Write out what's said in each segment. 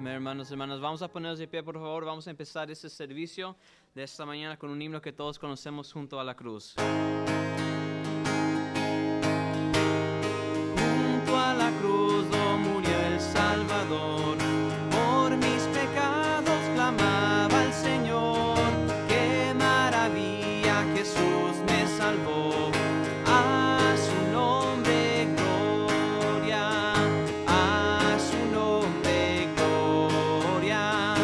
Amén, hermanos y hermanas. Vamos a ponernos de pie, por favor. Vamos a empezar este servicio de esta mañana con un himno que todos conocemos, Junto a la Cruz. Junto a la cruz murió el Salvador, por mis pecados clamaba al Señor. Qué maravilla, Jesús me salvó. A su nombre gloria, a su nombre gloria,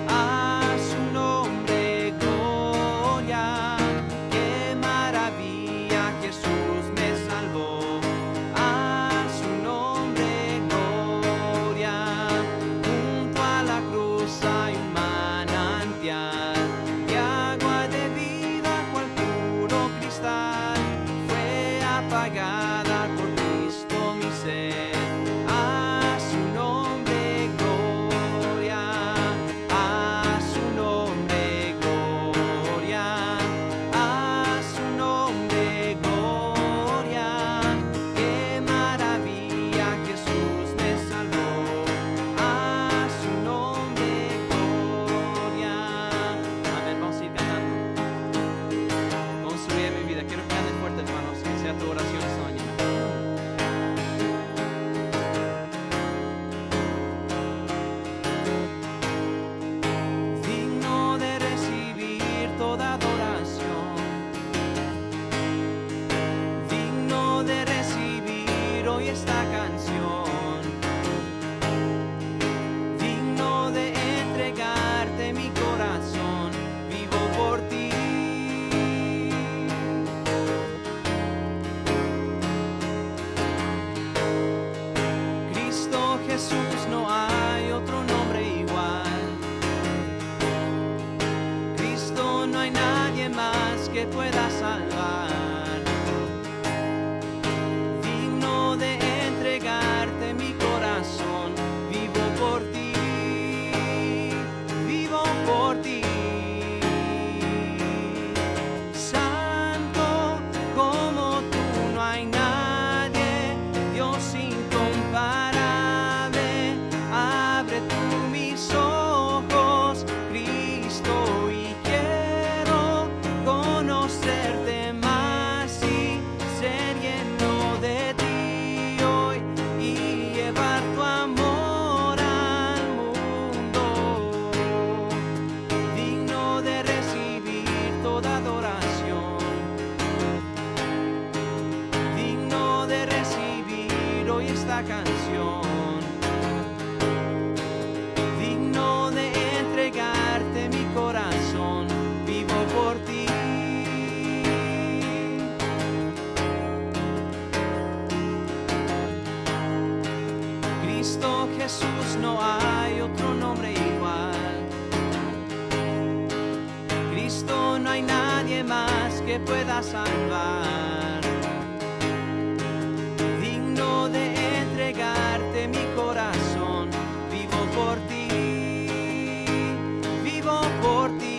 a su nombre gloria. Qué maravilla, Jesús me salvó. A su nombre gloria. Junto a la cruz hay un manantial de agua de vida, cual puro cristal. Fue apagada por Cristo mi sed. A su nombre gloria, a su nombre gloria, a su nombre gloria. Qué maravilla, Jesús me salvó. A su nombre gloria. Amén, vamos a ir cantando. Construye mi vida. Quiero que canten fuerte, hermanos, que sea tu oración esta mañana. Digno de recibir toda adoración, digno de recibir hoy esta canción, digno de entregarte mi corazón, vivo por ti. Cristo Jesús, no hay otro nombre igual. Cristo, no hay nadie más que pueda salvar. Digno de entregarte mi corazón, vivo por ti, vivo por ti. Santo como tú, no hay nadie, Dios incomparable. Abre tú mis ojos, Cristo, y quiero conocerte más y ser lleno de ti hoy y llevar tu amor al mundo. Digno de recibir toda adoración, digno de recibir hoy esta canción, digno de entregarte mi corazón, vivo por ti. Cristo Jesús, no hay otro nombre igual. Cristo, no hay nadie más que pueda salvar. Digno de entregarte mi corazón, vivo por ti, vivo por ti.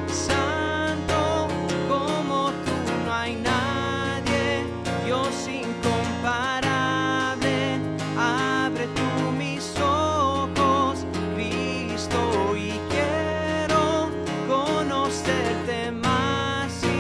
Santo como tú, no hay nadie, Dios incomparable. Abre tú mis ojos, Cristo, y quiero conocerte más y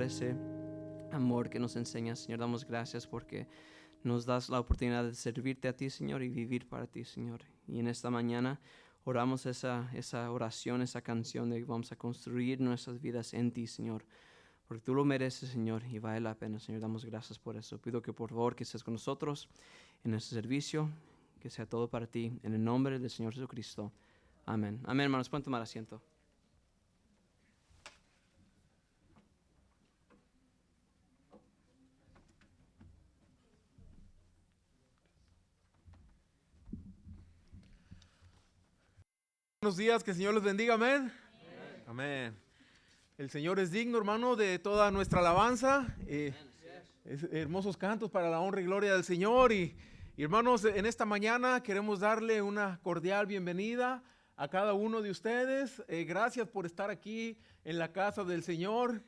ese amor que nos enseñas, Señor. Damos gracias porque nos das la oportunidad de servirte a ti, Señor, y vivir para ti, Señor. Y en esta mañana oramos esa oración, esa canción de que vamos a construir nuestras vidas en ti, Señor. Porque tú lo mereces, Señor, y vale la pena, Señor. Damos gracias por eso. Pido que por favor que estés con nosotros en este servicio, que sea todo para ti, en el nombre del Señor Jesucristo. Amén. Amén, hermanos. Pueden tomar asiento. Buenos días, que el Señor les bendiga, amén. Amén. El Señor es digno, hermano, de toda nuestra alabanza. Hermosos cantos para la honra y gloria del Señor. Y hermanos, en esta mañana queremos darle una cordial bienvenida a cada uno de ustedes. Gracias por estar aquí en la casa del Señor.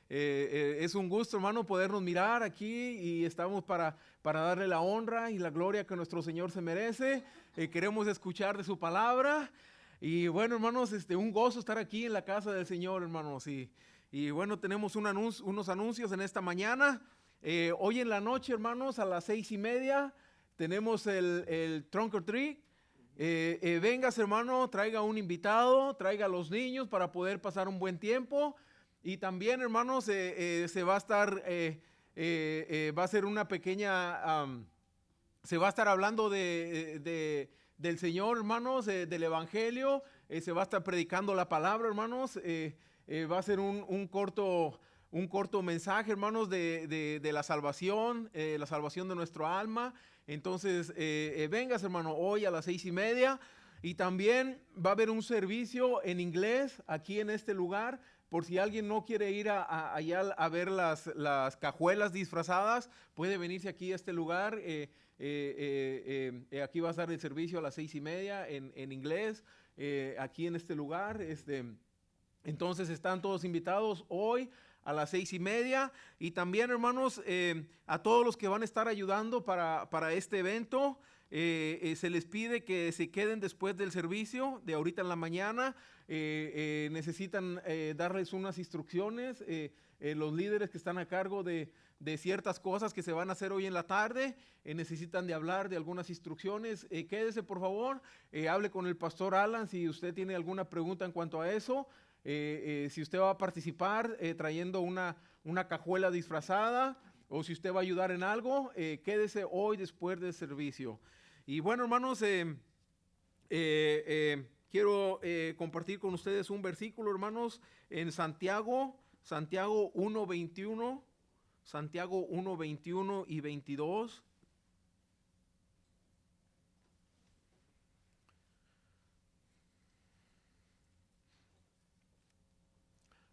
Es un gusto, hermano, podernos mirar aquí y estamos para darle la honra y la gloria que nuestro Señor se merece. Queremos escuchar de su palabra. Y bueno, hermanos, un gozo estar aquí en la casa del Señor, hermanos. Y bueno, tenemos unos anuncios en esta mañana. Hoy en la noche, hermanos, a las 6:30, tenemos el Trunk or Treat. Vengas, hermano, traiga un invitado, traiga a los niños para poder pasar un buen tiempo. Y también, hermanos, se va a estar, va a ser una pequeña, se va a estar hablando del Señor, hermanos, del Evangelio. Se va a estar predicando la palabra, hermanos. Va a ser un corto mensaje, hermanos, de la salvación de nuestro alma. Entonces, vengas, hermano, hoy a las 6:30. Y también va a haber un servicio en inglés aquí en este lugar. Por si alguien no quiere ir allá a ver las cajuelas disfrazadas, puede venirse aquí a este lugar. Aquí va a estar el servicio a las 6:30 en inglés, aquí en este lugar. Entonces están todos invitados hoy a las 6:30. Y también, hermanos, a todos los que van a estar ayudando para este evento, se les pide que se queden después del servicio de ahorita en la mañana. Necesitan darles unas instrucciones. Los líderes que están a cargo de ciertas cosas que se van a hacer hoy en la tarde, necesitan de hablar de algunas instrucciones. Quédese, por favor, hable con el pastor Alan si usted tiene alguna pregunta en cuanto a eso. Si usted va a participar trayendo una cajuela disfrazada, o si usted va a ayudar en algo, quédese hoy después del servicio. Y bueno, hermanos, quiero compartir con ustedes un versículo, hermanos, en Santiago 1:21, Santiago 1:21 y 22.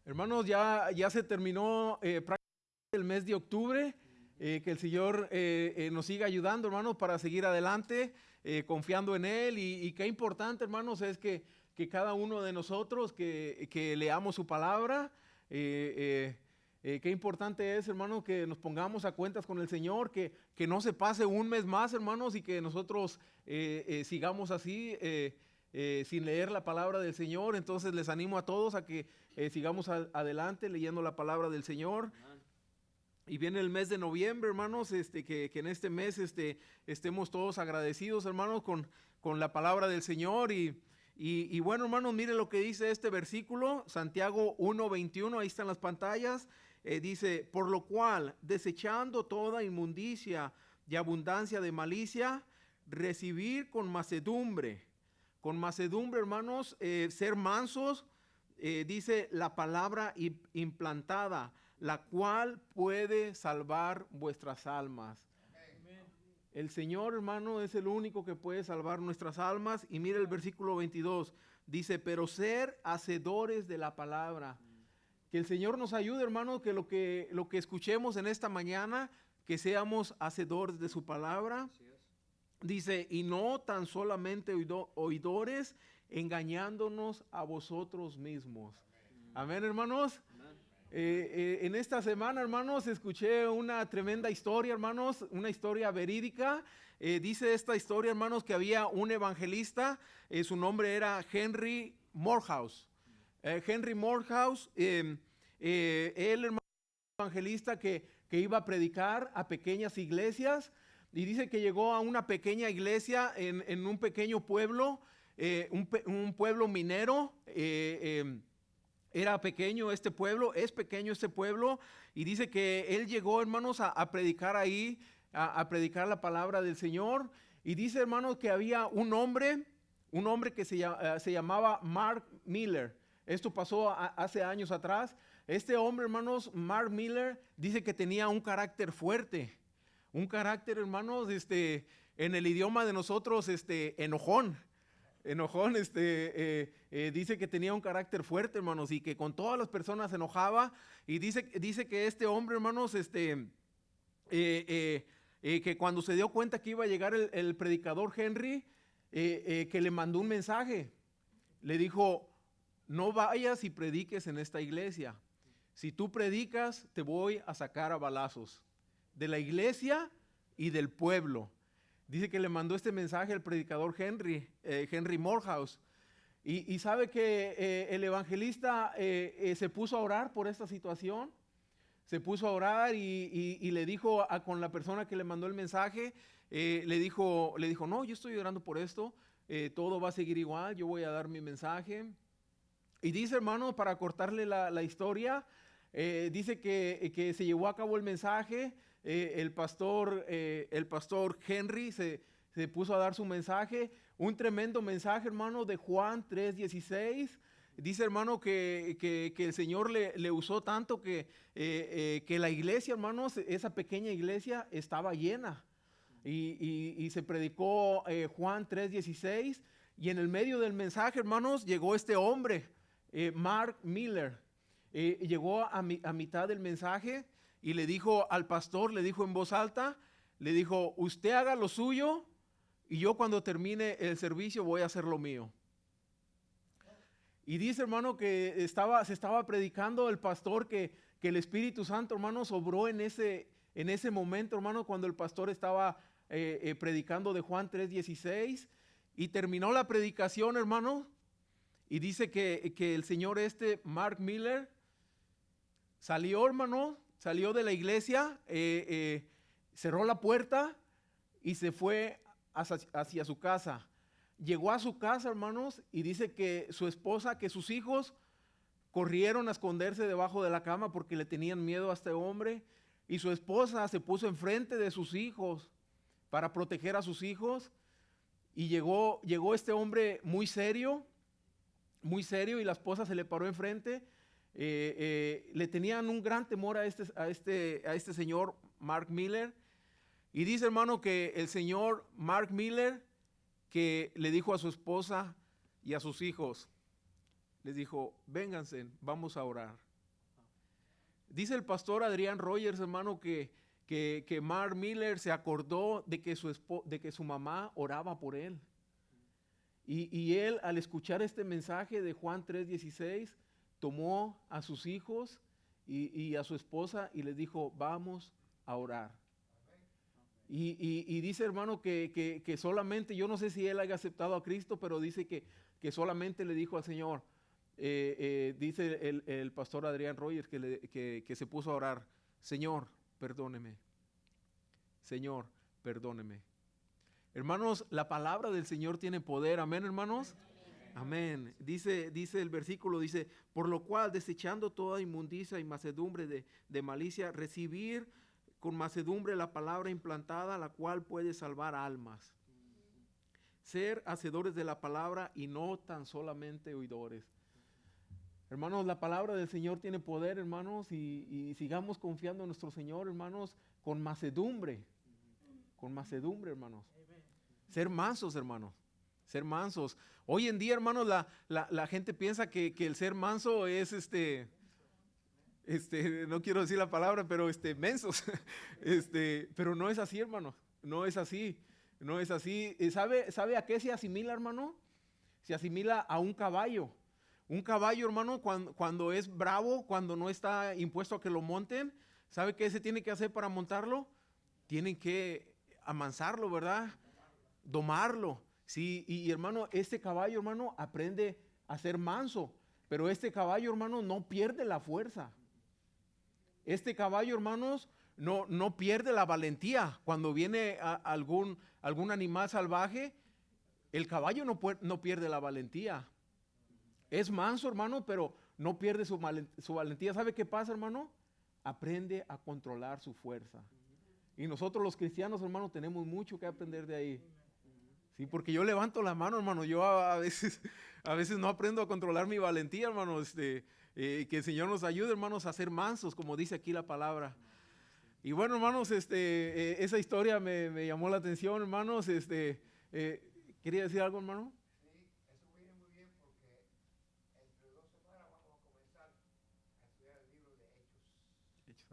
Hermanos, ya se terminó prácticamente el mes de octubre. Que el Señor nos siga ayudando, hermanos, para seguir adelante, confiando en Él. Y qué importante, hermanos, es que cada uno de nosotros que leamos su palabra. Qué importante es, hermanos, que nos pongamos a cuentas con el Señor, que no se pase un mes más, hermanos, y que nosotros sigamos así, sin leer la palabra del Señor. Entonces les animo a todos a que sigamos adelante leyendo la palabra del Señor. Y viene el mes de noviembre, hermanos, que en este mes estemos todos agradecidos, hermanos, con la palabra del Señor. Y bueno, hermanos, mire lo que dice este versículo, Santiago 1:21, ahí están las pantallas. Dice, por lo cual, desechando toda inmundicia y abundancia de malicia, recibir con mansedumbre, hermanos, ser mansos, dice la palabra implantada, la cual puede salvar vuestras almas. Amen. El Señor, hermano, es el único que puede salvar nuestras almas. Y mire el versículo 22, dice, pero ser hacedores de la palabra. Que el Señor nos ayude, hermano, que lo que escuchemos en esta mañana, que seamos hacedores de su palabra. Dice, y no tan solamente oidores, engañándonos a vosotros mismos. Amén, hermanos. En esta semana, hermanos, escuché una tremenda historia, hermanos, una historia verídica. Dice esta historia, hermanos, que había un evangelista, su nombre era Henry Morehouse. Henry Morehouse, él, hermanos, evangelista que iba a predicar a pequeñas iglesias, y dice que llegó a una pequeña iglesia en un pequeño pueblo, un pueblo minero. Era pequeño este pueblo, es pequeño este pueblo, y dice que él llegó, hermanos, a predicar ahí, a predicar la palabra del Señor. Y dice, hermanos, que había un hombre que se llamaba Mark Miller. Esto pasó hace años atrás. Este hombre, hermanos, Mark Miller, dice que tenía un carácter fuerte. Un carácter, hermanos, en el idioma de nosotros, enojón. Enojón, dice que tenía un carácter fuerte, hermanos, y que con todas las personas se enojaba. Y dice que este hombre, hermanos, que cuando se dio cuenta que iba a llegar el predicador Henry, que le mandó un mensaje. Le dijo: no vayas y prediques en esta iglesia. Si tú predicas, te voy a sacar a balazos de la iglesia y del pueblo. Dice que le mandó este mensaje al predicador Henry Morehouse. Y sabe que el evangelista se puso a orar por esta situación. Se puso a orar y le dijo con la persona que le mandó el mensaje, le dijo, no, yo estoy orando por esto, todo va a seguir igual, yo voy a dar mi mensaje. Y dice, hermano, para cortarle la historia, dice que se llevó a cabo el mensaje. El pastor Henry se puso a dar su mensaje, un tremendo mensaje, hermano, de Juan 3:16. Dice, hermano, que el Señor le usó tanto que la iglesia, hermanos, esa pequeña iglesia estaba llena. Y se predicó Juan 3:16. Y en el medio del mensaje, hermanos, llegó este hombre, Mark Miller. Llegó a mitad del mensaje y le dijo al pastor, le dijo en voz alta, le dijo: usted haga lo suyo y yo cuando termine el servicio voy a hacer lo mío. Y dice, hermano, que se estaba predicando el pastor, que el Espíritu Santo, hermano, obró en ese momento, hermano, cuando el pastor estaba predicando de Juan 3:16, y terminó la predicación, hermano, y dice que el señor Mark Miller, salió, hermano, salió de la iglesia, cerró la puerta y se fue hacia su casa. Llegó a su casa, hermanos, y dice que su esposa, que sus hijos corrieron a esconderse debajo de la cama porque le tenían miedo a este hombre. Y su esposa se puso enfrente de sus hijos para proteger a sus hijos. Y llegó este hombre muy serio, y la esposa se le paró enfrente. Le tenían un gran temor a este señor Mark Miller. Y dice, hermano, que el señor Mark Miller, que le dijo a su esposa y a sus hijos, les dijo: vénganse, vamos a orar. Dice el pastor Adrián Rogers, hermano, que Mark Miller se acordó de que su mamá oraba por él. Y él, al escuchar este mensaje de Juan 3:16, tomó a sus hijos y a su esposa y les dijo: vamos a orar. Y dice, hermano, que solamente, yo no sé si él haya aceptado a Cristo, pero dice que solamente le dijo al Señor, dice el pastor Adrián Rogers, que se puso a orar: Señor, perdóneme. Señor, perdóneme. Hermanos, la palabra del Señor tiene poder. Amén, hermanos. Amén. Dice el versículo, dice: por lo cual, desechando toda inmundicia y macedumbre de malicia, recibir con macedumbre la palabra implantada, la cual puede salvar almas. Ser hacedores de la palabra y no tan solamente oidores. Hermanos, la palabra del Señor tiene poder, hermanos, y sigamos confiando en nuestro Señor, hermanos, con macedumbre, hermanos. Ser mansos, hermanos. Ser mansos. Hoy en día, hermanos, la gente piensa que el ser manso es no quiero decir la palabra, pero mensos. Pero no es así, hermano. No es así. ¿Sabe a qué se asimila, hermano? Se asimila a un caballo. Un caballo, hermano, cuando es bravo, cuando no está impuesto a que lo monten, ¿sabe qué se tiene que hacer para montarlo? Tienen que amansarlo, ¿verdad? Domarlo. Sí, y hermano, este caballo, hermano, aprende a ser manso, pero este caballo, hermano, no pierde la fuerza. Este caballo, hermanos, no pierde la valentía. Cuando viene algún animal salvaje, el caballo no pierde la valentía. Es manso, hermano, pero no pierde su valentía. ¿Sabe qué pasa, hermano? Aprende a controlar su fuerza. Y nosotros los cristianos, hermano, tenemos mucho que aprender de ahí. Sí, porque yo levanto la mano, hermano. Yo a veces no aprendo a controlar mi valentía, hermano. Que el Señor nos ayude, hermanos, a ser mansos, como dice aquí la palabra. Y bueno, hermanos, esa historia me llamó la atención, hermanos. ¿Quería decir algo, hermano?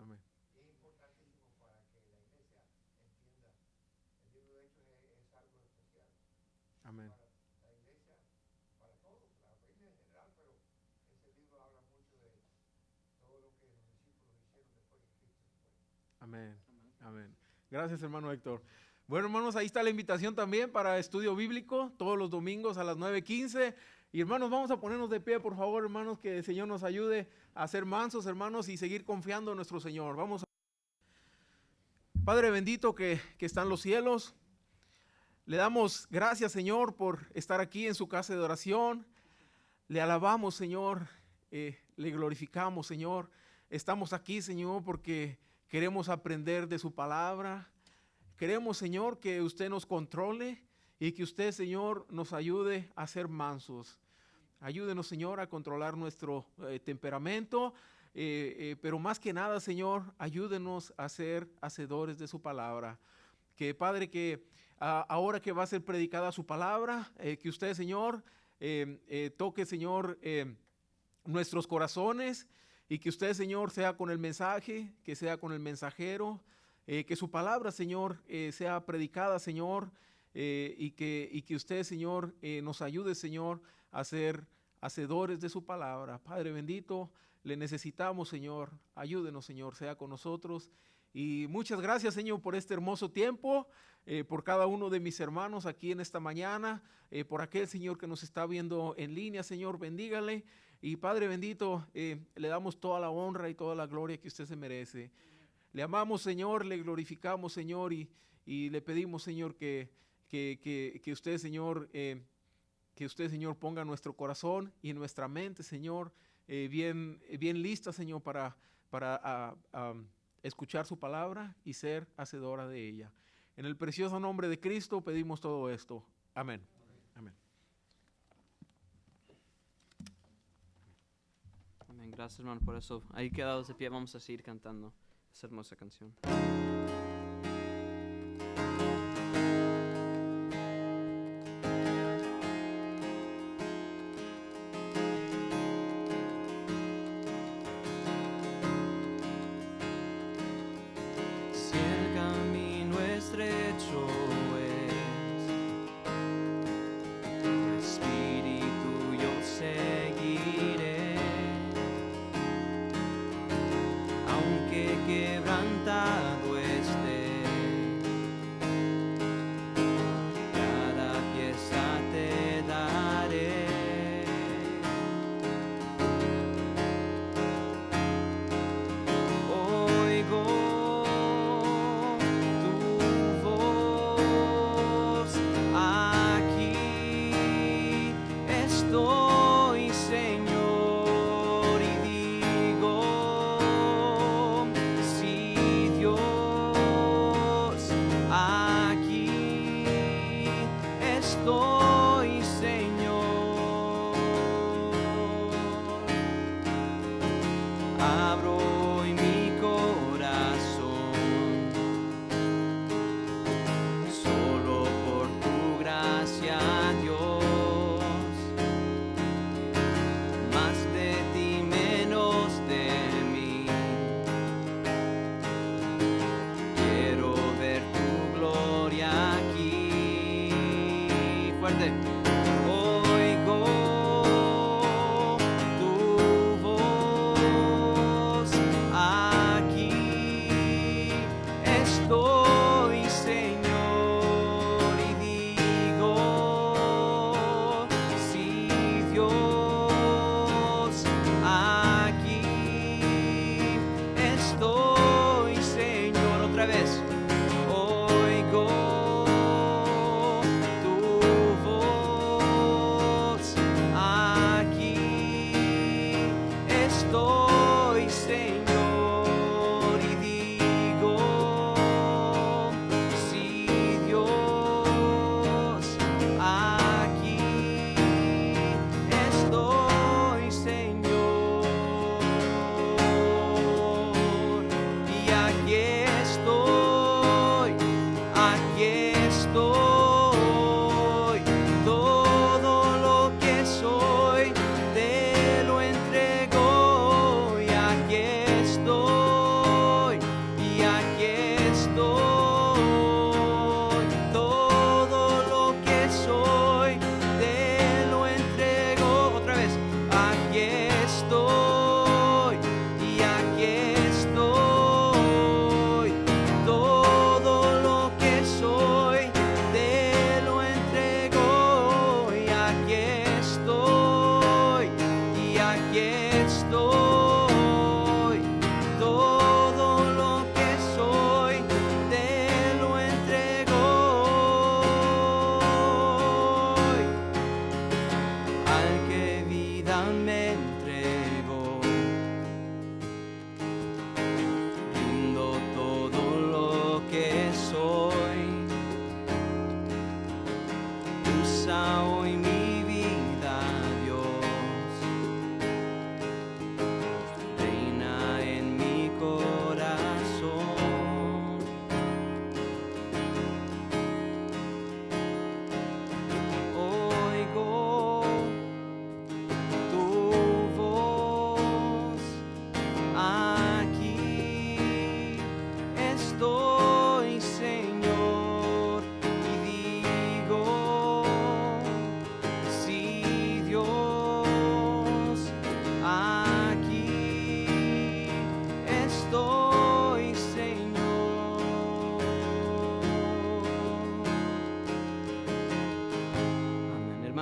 Amén. Es importantísimo para que la iglesia entienda. El libro de Hechos es algo especial. Amén. Para la iglesia, para todos, la iglesia en general, pero ese libro habla mucho de todo lo que los discípulos hicieron después que Cristo se fue. Amén. Amén. Gracias, hermano Héctor. Bueno, hermanos, ahí está la invitación también para estudio bíblico, todos los domingos a las 9:15. Y hermanos, vamos a ponernos de pie, por favor, hermanos, que el Señor nos ayude a ser mansos, hermanos, y seguir confiando en nuestro Señor. Vamos a... Padre bendito que está en los cielos, le damos gracias, Señor, por estar aquí en su casa de oración. Le alabamos, Señor, le glorificamos, Señor. Estamos aquí, Señor, porque queremos aprender de su palabra. Queremos, Señor, que usted nos controle y que usted, Señor, nos ayude a ser mansos. Ayúdenos, Señor, a controlar nuestro temperamento, pero más que nada, Señor, ayúdenos a ser hacedores de su palabra. Que, Padre, que ahora que va a ser predicada su palabra, que usted, Señor, toque, Señor, nuestros corazones y que usted, Señor, sea con el mensaje, que sea con el mensajero, que su palabra, Señor, sea predicada, Señor, y que usted, Señor, nos ayude, Señor, a ser hacedores de su palabra. Padre bendito, le necesitamos, Señor. Ayúdenos, Señor, sea con nosotros. Y muchas gracias, Señor, por este hermoso tiempo, por cada uno de mis hermanos aquí en esta mañana, por aquel, Señor, que nos está viendo en línea, Señor, bendígale. Y Padre bendito, le damos toda la honra y toda la gloria que usted se merece. Le amamos, Señor, le glorificamos, Señor, y le pedimos, Señor, que usted, Señor, ponga nuestro corazón y en nuestra mente, Señor, bien lista, Señor, para escuchar su palabra y ser hacedora de ella. En el precioso nombre de Cristo pedimos todo esto. Amén. Amén. Amén. Gracias, hermano, por eso. Ahí quedados de pie, vamos a seguir cantando esa hermosa canción. Quebrantado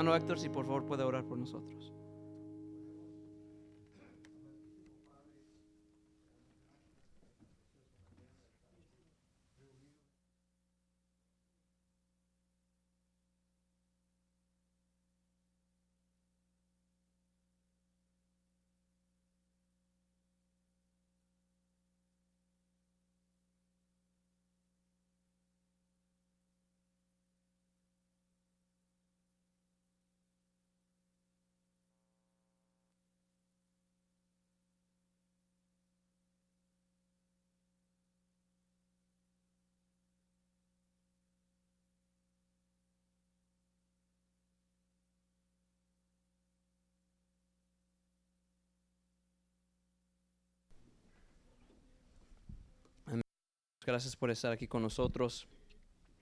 Hermano Héctor, si por favor puede orar por nosotros. Gracias por estar aquí con nosotros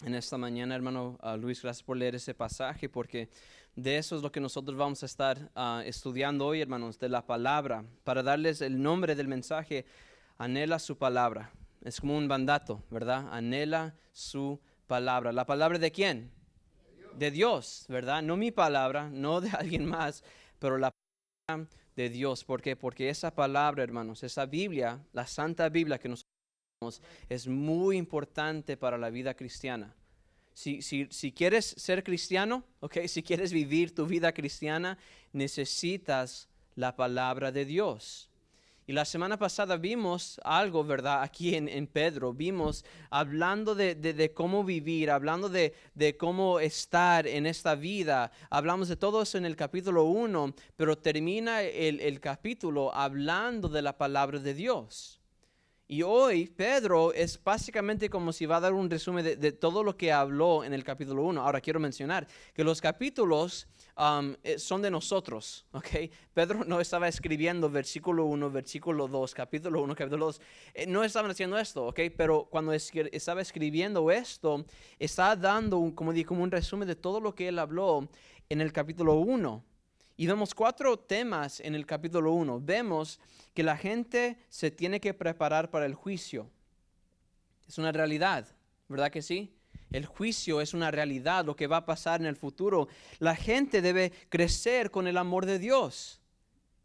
en esta mañana, hermano Luis. Gracias por leer ese pasaje, porque de eso es lo que nosotros vamos a estar estudiando hoy, hermanos, de la palabra. Para darles el nombre del mensaje, anhela su palabra. Es como un mandato, ¿verdad? Anhela su palabra. ¿La palabra de quién? De Dios, ¿verdad? No mi palabra, no de alguien más, pero la palabra de Dios. ¿Por qué? Porque esa palabra, hermanos, esa Biblia, la Santa Biblia que nosotros es muy importante para la vida cristiana. Si quieres ser cristiano, okay, si quieres vivir tu vida cristiana, necesitas la palabra de Dios. Y la semana pasada vimos algo, ¿verdad? Aquí en Pedro, vimos hablando de cómo vivir, hablando de cómo estar en esta vida. Hablamos de todo eso en el capítulo 1, pero termina el capítulo hablando de la palabra de Dios. Y hoy Pedro es básicamente como si va a dar un resumen de todo lo que habló en el capítulo 1. Ahora quiero mencionar que los capítulos son de nosotros, ¿ok? Pedro no estaba escribiendo versículo 1, versículo 2, capítulo 1, capítulo 2. No estaban haciendo esto, ¿ok? Pero cuando estaba escribiendo esto, estaba dando como un resumen de todo lo que él habló en el capítulo 1. Y vemos 4 temas en el capítulo 1. Vemos que la gente se tiene que preparar para el juicio. Es una realidad, ¿verdad que sí? El juicio es una realidad, lo que va a pasar en el futuro. La gente debe crecer con el amor de Dios.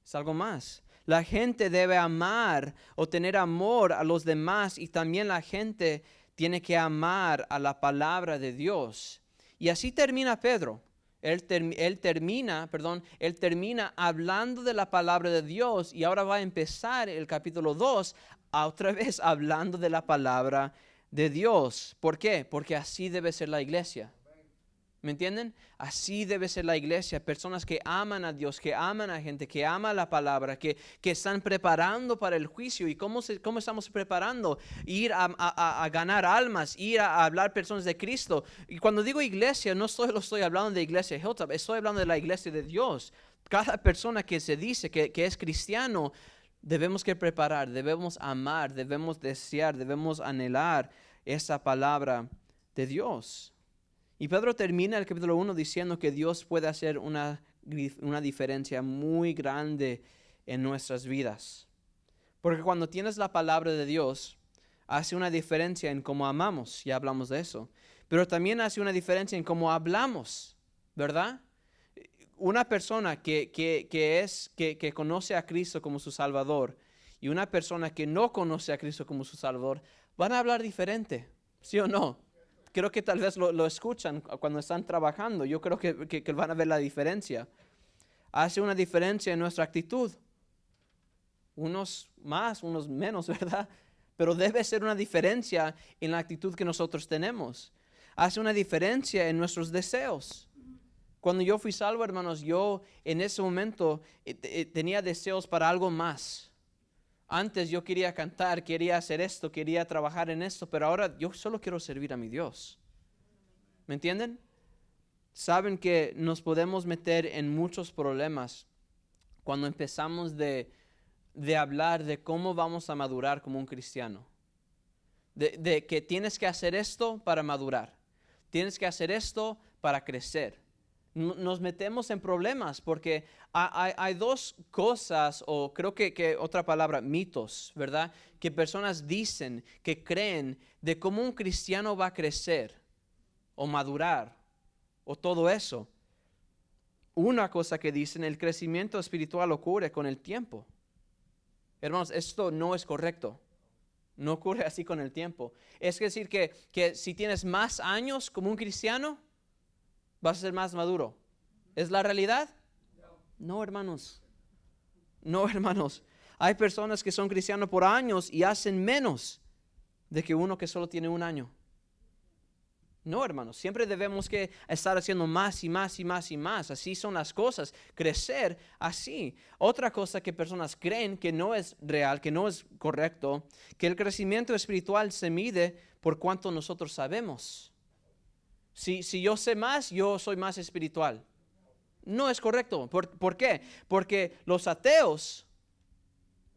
Es algo más. La gente debe amar o tener amor a los demás, y también la gente tiene que amar a la palabra de Dios. Y así termina Pedro. Él termina hablando de la palabra de Dios, y ahora va a empezar el capítulo 2 otra vez hablando de la palabra de Dios. ¿Por qué? Porque así debe ser la iglesia. ¿Me entienden? Así debe ser la iglesia. Personas que aman a Dios, que aman a gente, que aman la palabra, que están preparando para el juicio. ¿Y cómo estamos preparando? Ir a ganar almas, ir a hablar personas de Cristo. Y cuando digo iglesia, no lo estoy hablando de iglesia Hilltop, estoy hablando de la iglesia de Dios. Cada persona que se dice que es cristiano, debemos que preparar, debemos amar, debemos desear, debemos anhelar esa palabra de Dios. Y Pedro termina el capítulo 1 diciendo que Dios puede hacer una diferencia muy grande en nuestras vidas. Porque cuando tienes la palabra de Dios, hace una diferencia en cómo amamos, ya hablamos de eso. Pero también hace una diferencia en cómo hablamos, ¿verdad? Una persona que conoce a Cristo como su Salvador y una persona que no conoce a Cristo como su Salvador, van a hablar diferente, ¿sí o no? Creo que tal vez lo escuchan cuando están trabajando. Yo creo que van a ver la diferencia. Hace una diferencia en nuestra actitud. Unos más, unos menos, ¿verdad? Pero debe ser una diferencia en la actitud que nosotros tenemos. Hace una diferencia en nuestros deseos. Cuando yo fui salvo, hermanos, yo en ese momento tenía deseos para algo más. Antes yo quería cantar, quería hacer esto, quería trabajar en esto, pero ahora yo solo quiero servir a mi Dios. ¿Me entienden? Saben que nos podemos meter en muchos problemas cuando empezamos de hablar de cómo vamos a madurar como un cristiano. De que tienes que hacer esto para madurar. Tienes que hacer esto para crecer. Nos metemos en problemas porque hay 2 cosas, o creo que otra palabra, mitos, ¿verdad? Que personas dicen, que creen de cómo un cristiano va a crecer o madurar o todo eso. una cosa que dicen, el crecimiento espiritual ocurre con el tiempo. Hermanos, esto no es correcto. No ocurre así con el tiempo. Es decir, que si tienes más años como un cristiano, vas a ser más maduro. ¿Es la realidad? No, hermanos. No, hermanos. Hay personas que son cristianos por años y hacen menos de que uno que solo tiene un año. No, hermanos, siempre debemos que estar haciendo más y más y más y más. Así son las cosas, crecer así. Otra cosa que personas creen que no es real, que no es correcto, que el crecimiento espiritual se mide por cuánto nosotros sabemos. Si yo sé más, yo soy más espiritual. No es correcto. ¿Por qué? Porque los ateos,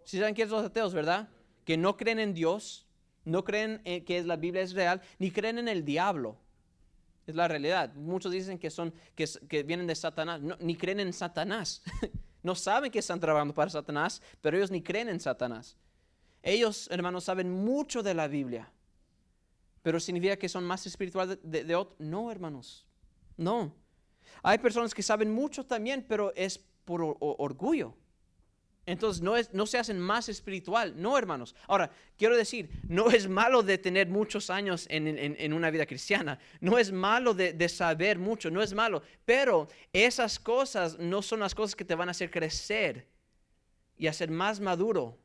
si saben quiénes son los ateos, ¿verdad? Que no creen en Dios, no creen que la Biblia es real, ni creen en el diablo. Es la realidad. Muchos dicen que vienen de Satanás. No, ni creen en Satanás. No saben que están trabajando para Satanás, pero ellos ni creen en Satanás. Ellos, hermanos, saben mucho de la Biblia. Pero ¿significa que son más espirituales de otros? No, hermanos. No. Hay personas que saben mucho también, pero es por orgullo. Entonces no se hacen más espiritual. No, hermanos. Ahora, quiero decir, no es malo de tener muchos años en una vida cristiana. No es malo de saber mucho. No es malo. Pero esas cosas no son las cosas que te van a hacer crecer y hacer más maduro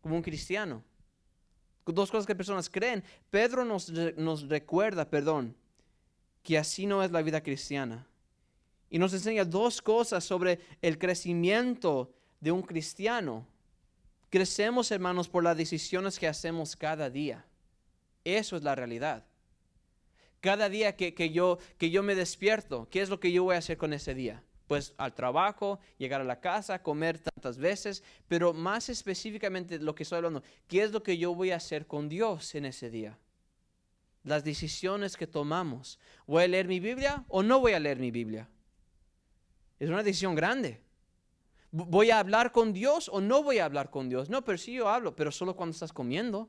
como un cristiano. Dos cosas que personas creen. Pedro nos recuerda, que así no es la vida cristiana. Y nos enseña dos cosas sobre el crecimiento de un cristiano. Crecemos, hermanos, por las decisiones que hacemos cada día. Eso es la realidad. Cada día que yo me despierto, ¿qué es lo que yo voy a hacer con ese día? Pues al trabajo, llegar a la casa, comer tantas veces, pero más específicamente lo que estoy hablando, ¿qué es lo que yo voy a hacer con Dios en ese día? Las decisiones que tomamos. ¿Voy a leer mi Biblia o no voy a leer mi Biblia? Es una decisión grande. ¿Voy a hablar con Dios o no voy a hablar con Dios? No, pero sí yo hablo, pero solo cuando estás comiendo,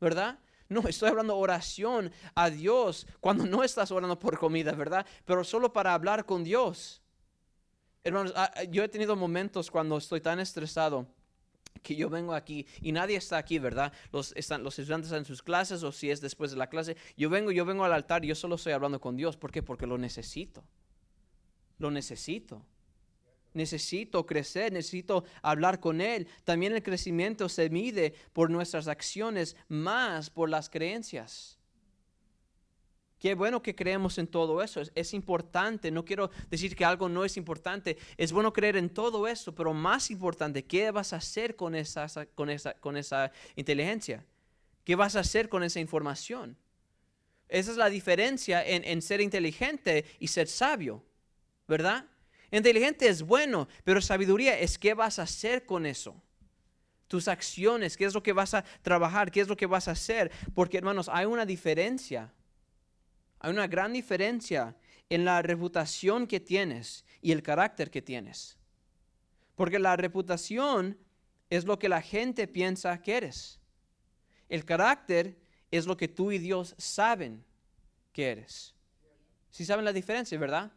¿verdad? No, estoy hablando oración a Dios cuando no estás orando por comida, ¿verdad? Pero solo para hablar con Dios. Hermanos, yo he tenido momentos cuando estoy tan estresado que yo vengo aquí y nadie está aquí, ¿verdad? Los estudiantes están en sus clases o si es después de la clase. Yo vengo al altar y yo solo estoy hablando con Dios. ¿Por qué? Porque lo necesito. Lo necesito. Necesito crecer, necesito hablar con Él. También el crecimiento se mide por nuestras acciones, más por las creencias. Qué bueno que creemos en todo eso. Es importante. No quiero decir que algo no es importante. Es bueno creer en todo eso, pero más importante, ¿qué vas a hacer con esa inteligencia? ¿Qué vas a hacer con esa información? Esa es la diferencia en ser inteligente y ser sabio, ¿verdad? Inteligente es bueno, pero sabiduría es qué vas a hacer con eso. Tus acciones, qué es lo que vas a trabajar, qué es lo que vas a hacer. Porque, hermanos, hay una diferencia. Hay una gran diferencia en la reputación que tienes y el carácter que tienes. Porque la reputación es lo que la gente piensa que eres. El carácter es lo que tú y Dios saben que eres. ¿Sí saben la diferencia, verdad?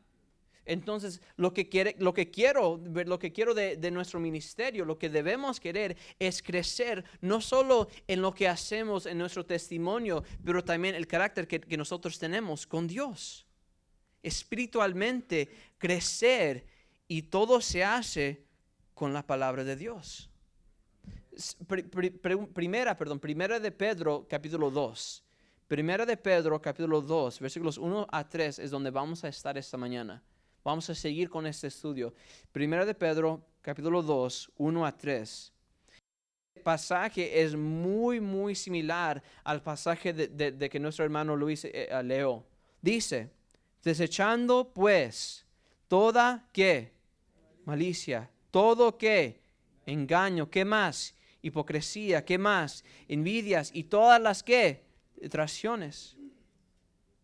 Entonces, lo que quiero de nuestro ministerio, lo que debemos querer es crecer, no solo en lo que hacemos en nuestro testimonio, pero también el carácter que nosotros tenemos con Dios. Espiritualmente, crecer, y todo se hace con la palabra de Dios. Primera de Pedro, capítulo 2. Primera de Pedro, capítulo 2, versículos 1 a 3 es donde vamos a estar esta mañana. Vamos a seguir con este estudio. Primera de Pedro, capítulo 2, 1 a 3. El pasaje es muy, muy similar al pasaje de que nuestro hermano Luis leó. Dice, desechando pues toda, ¿qué? Malicia. Todo, ¿qué? Engaño. ¿Qué más? Hipocresía. ¿Qué más? Envidias y todas las, ¿qué? Traiciones.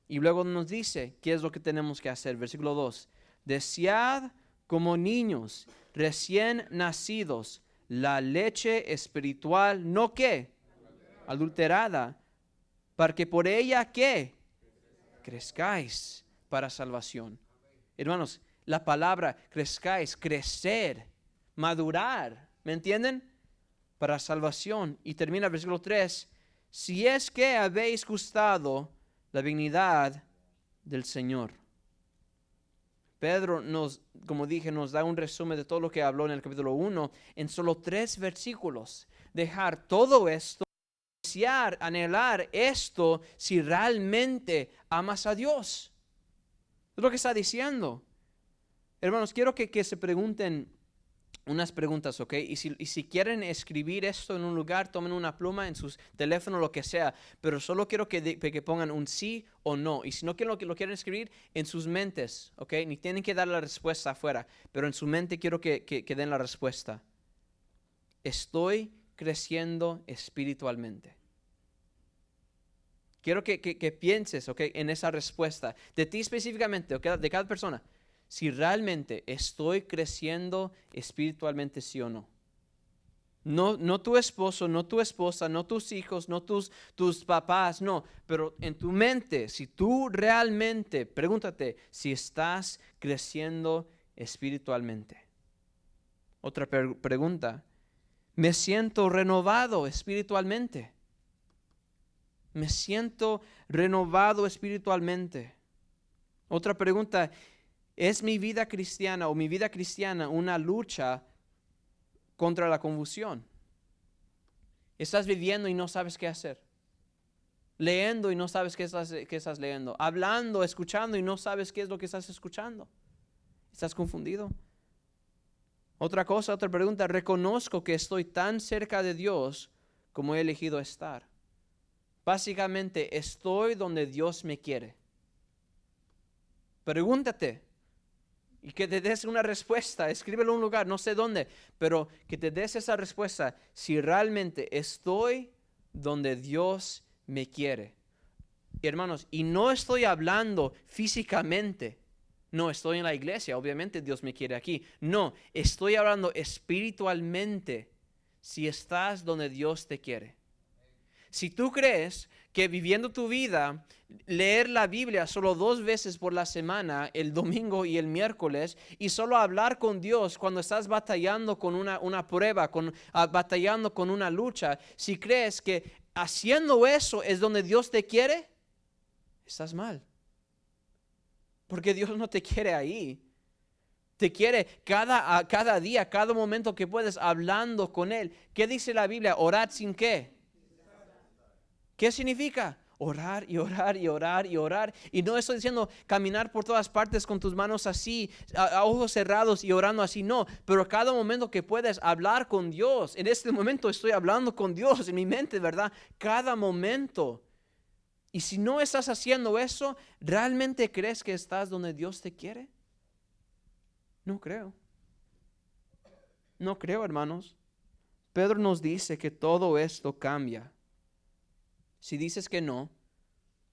Y luego nos dice, ¿qué es lo que tenemos que hacer? Versículo 2. Desead como niños recién nacidos la leche espiritual, ¿no qué? Adulterada, para que por ella, ¿qué? Crezcáis para salvación. Hermanos, la palabra crezcáis, crecer, madurar, ¿me entienden? Para salvación. Y termina el versículo 3, si es que habéis gustado la dignidad del Señor. Pedro como dije, nos da un resumen de todo lo que habló en el capítulo 1 en solo 3 versículos. Dejar todo esto, desear, anhelar esto si realmente amas a Dios. Es lo que está diciendo. Hermanos, quiero que se pregunten unas preguntas, ¿ok? Y si quieren escribir esto en un lugar, tomen una pluma en sus teléfonos, lo que sea, pero solo quiero que pongan un sí o no. Y si no quieren lo quieren escribir en sus mentes, ¿ok? Ni tienen que dar la respuesta afuera, pero en su mente quiero que den la respuesta. Estoy creciendo espiritualmente. Quiero que pienses, ¿ok? En esa respuesta, de ti específicamente, ¿ok? De cada persona. Si realmente estoy creciendo espiritualmente, sí o no. No tu esposo, no tu esposa, no tus hijos, no tus papás, no. Pero en tu mente, si tú realmente, pregúntate si estás creciendo espiritualmente. Otra pregunta. ¿Me siento renovado espiritualmente? ¿Me siento renovado espiritualmente? Otra pregunta. ¿Es mi vida cristiana o mi vida cristiana una lucha contra la confusión? ¿Estás viviendo y no sabes qué hacer? ¿Leyendo y no sabes qué estás leyendo? ¿Hablando, escuchando y no sabes qué es lo que estás escuchando? ¿Estás confundido? Otra pregunta. ¿Reconozco que estoy tan cerca de Dios como he elegido estar? Básicamente, estoy donde Dios me quiere. Pregúntate. Y que te des una respuesta, escríbelo en un lugar, no sé dónde, pero que te des esa respuesta si realmente estoy donde Dios me quiere. Y hermanos, y no estoy hablando físicamente, no estoy en la iglesia, obviamente Dios me quiere aquí, no, estoy hablando espiritualmente si estás donde Dios te quiere. Si tú crees que viviendo tu vida, leer la Biblia solo 2 veces por la semana, el domingo y el miércoles, y solo hablar con Dios cuando estás batallando con una prueba, batallando con una lucha, si crees que haciendo eso es donde Dios te quiere, estás mal. Porque Dios no te quiere ahí. Te quiere cada día, cada momento que puedes, hablando con Él. ¿Qué dice la Biblia? Orad sin qué. ¿Qué significa? Orar y orar y orar y orar. Y no estoy diciendo caminar por todas partes con tus manos así, a ojos cerrados y orando así, no. Pero cada momento que puedes hablar con Dios. En este momento estoy hablando con Dios en mi mente, ¿verdad? Cada momento. Y si no estás haciendo eso, ¿realmente crees que estás donde Dios te quiere? No creo. No creo, hermanos. Pedro nos dice que todo esto cambia. Si dices que no,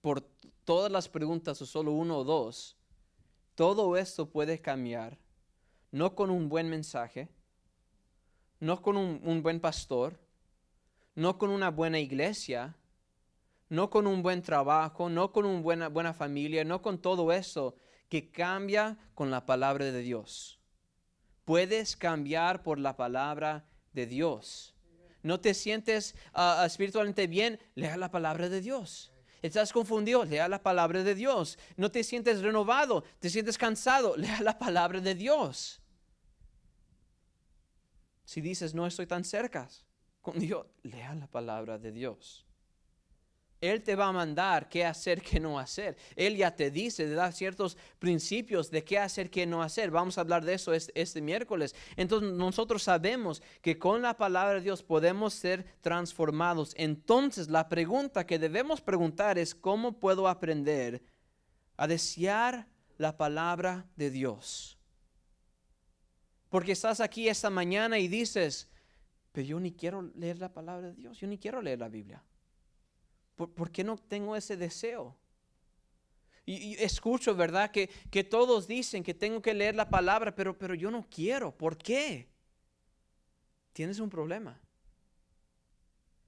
por todas las preguntas o solo 1 o 2, todo esto puede cambiar, no con un buen mensaje, no con un buen pastor, no con una buena iglesia, no con un buen trabajo, no con una buena familia, no con todo eso, que cambia con la palabra de Dios. Puedes cambiar por la palabra de Dios. ¿No te sientes espiritualmente bien? Lea la palabra de Dios. ¿Estás confundido? Lea la palabra de Dios. ¿No te sientes renovado? ¿Te sientes cansado? Lea la palabra de Dios. Si dices, no estoy tan cerca con Dios, lea la palabra de Dios. Él te va a mandar qué hacer, qué no hacer. Él ya te dice, te da ciertos principios de qué hacer, qué no hacer. Vamos a hablar de eso este miércoles. Entonces nosotros sabemos que con la palabra de Dios podemos ser transformados. Entonces la pregunta que debemos preguntar es, ¿cómo puedo aprender a desear la palabra de Dios? Porque estás aquí esta mañana y dices, pero yo ni quiero leer la palabra de Dios, yo ni quiero leer la Biblia. ¿Por qué no tengo ese deseo? Y escucho, ¿verdad? Que todos dicen que tengo que leer la palabra, pero yo no quiero. ¿Por qué? Tienes un problema.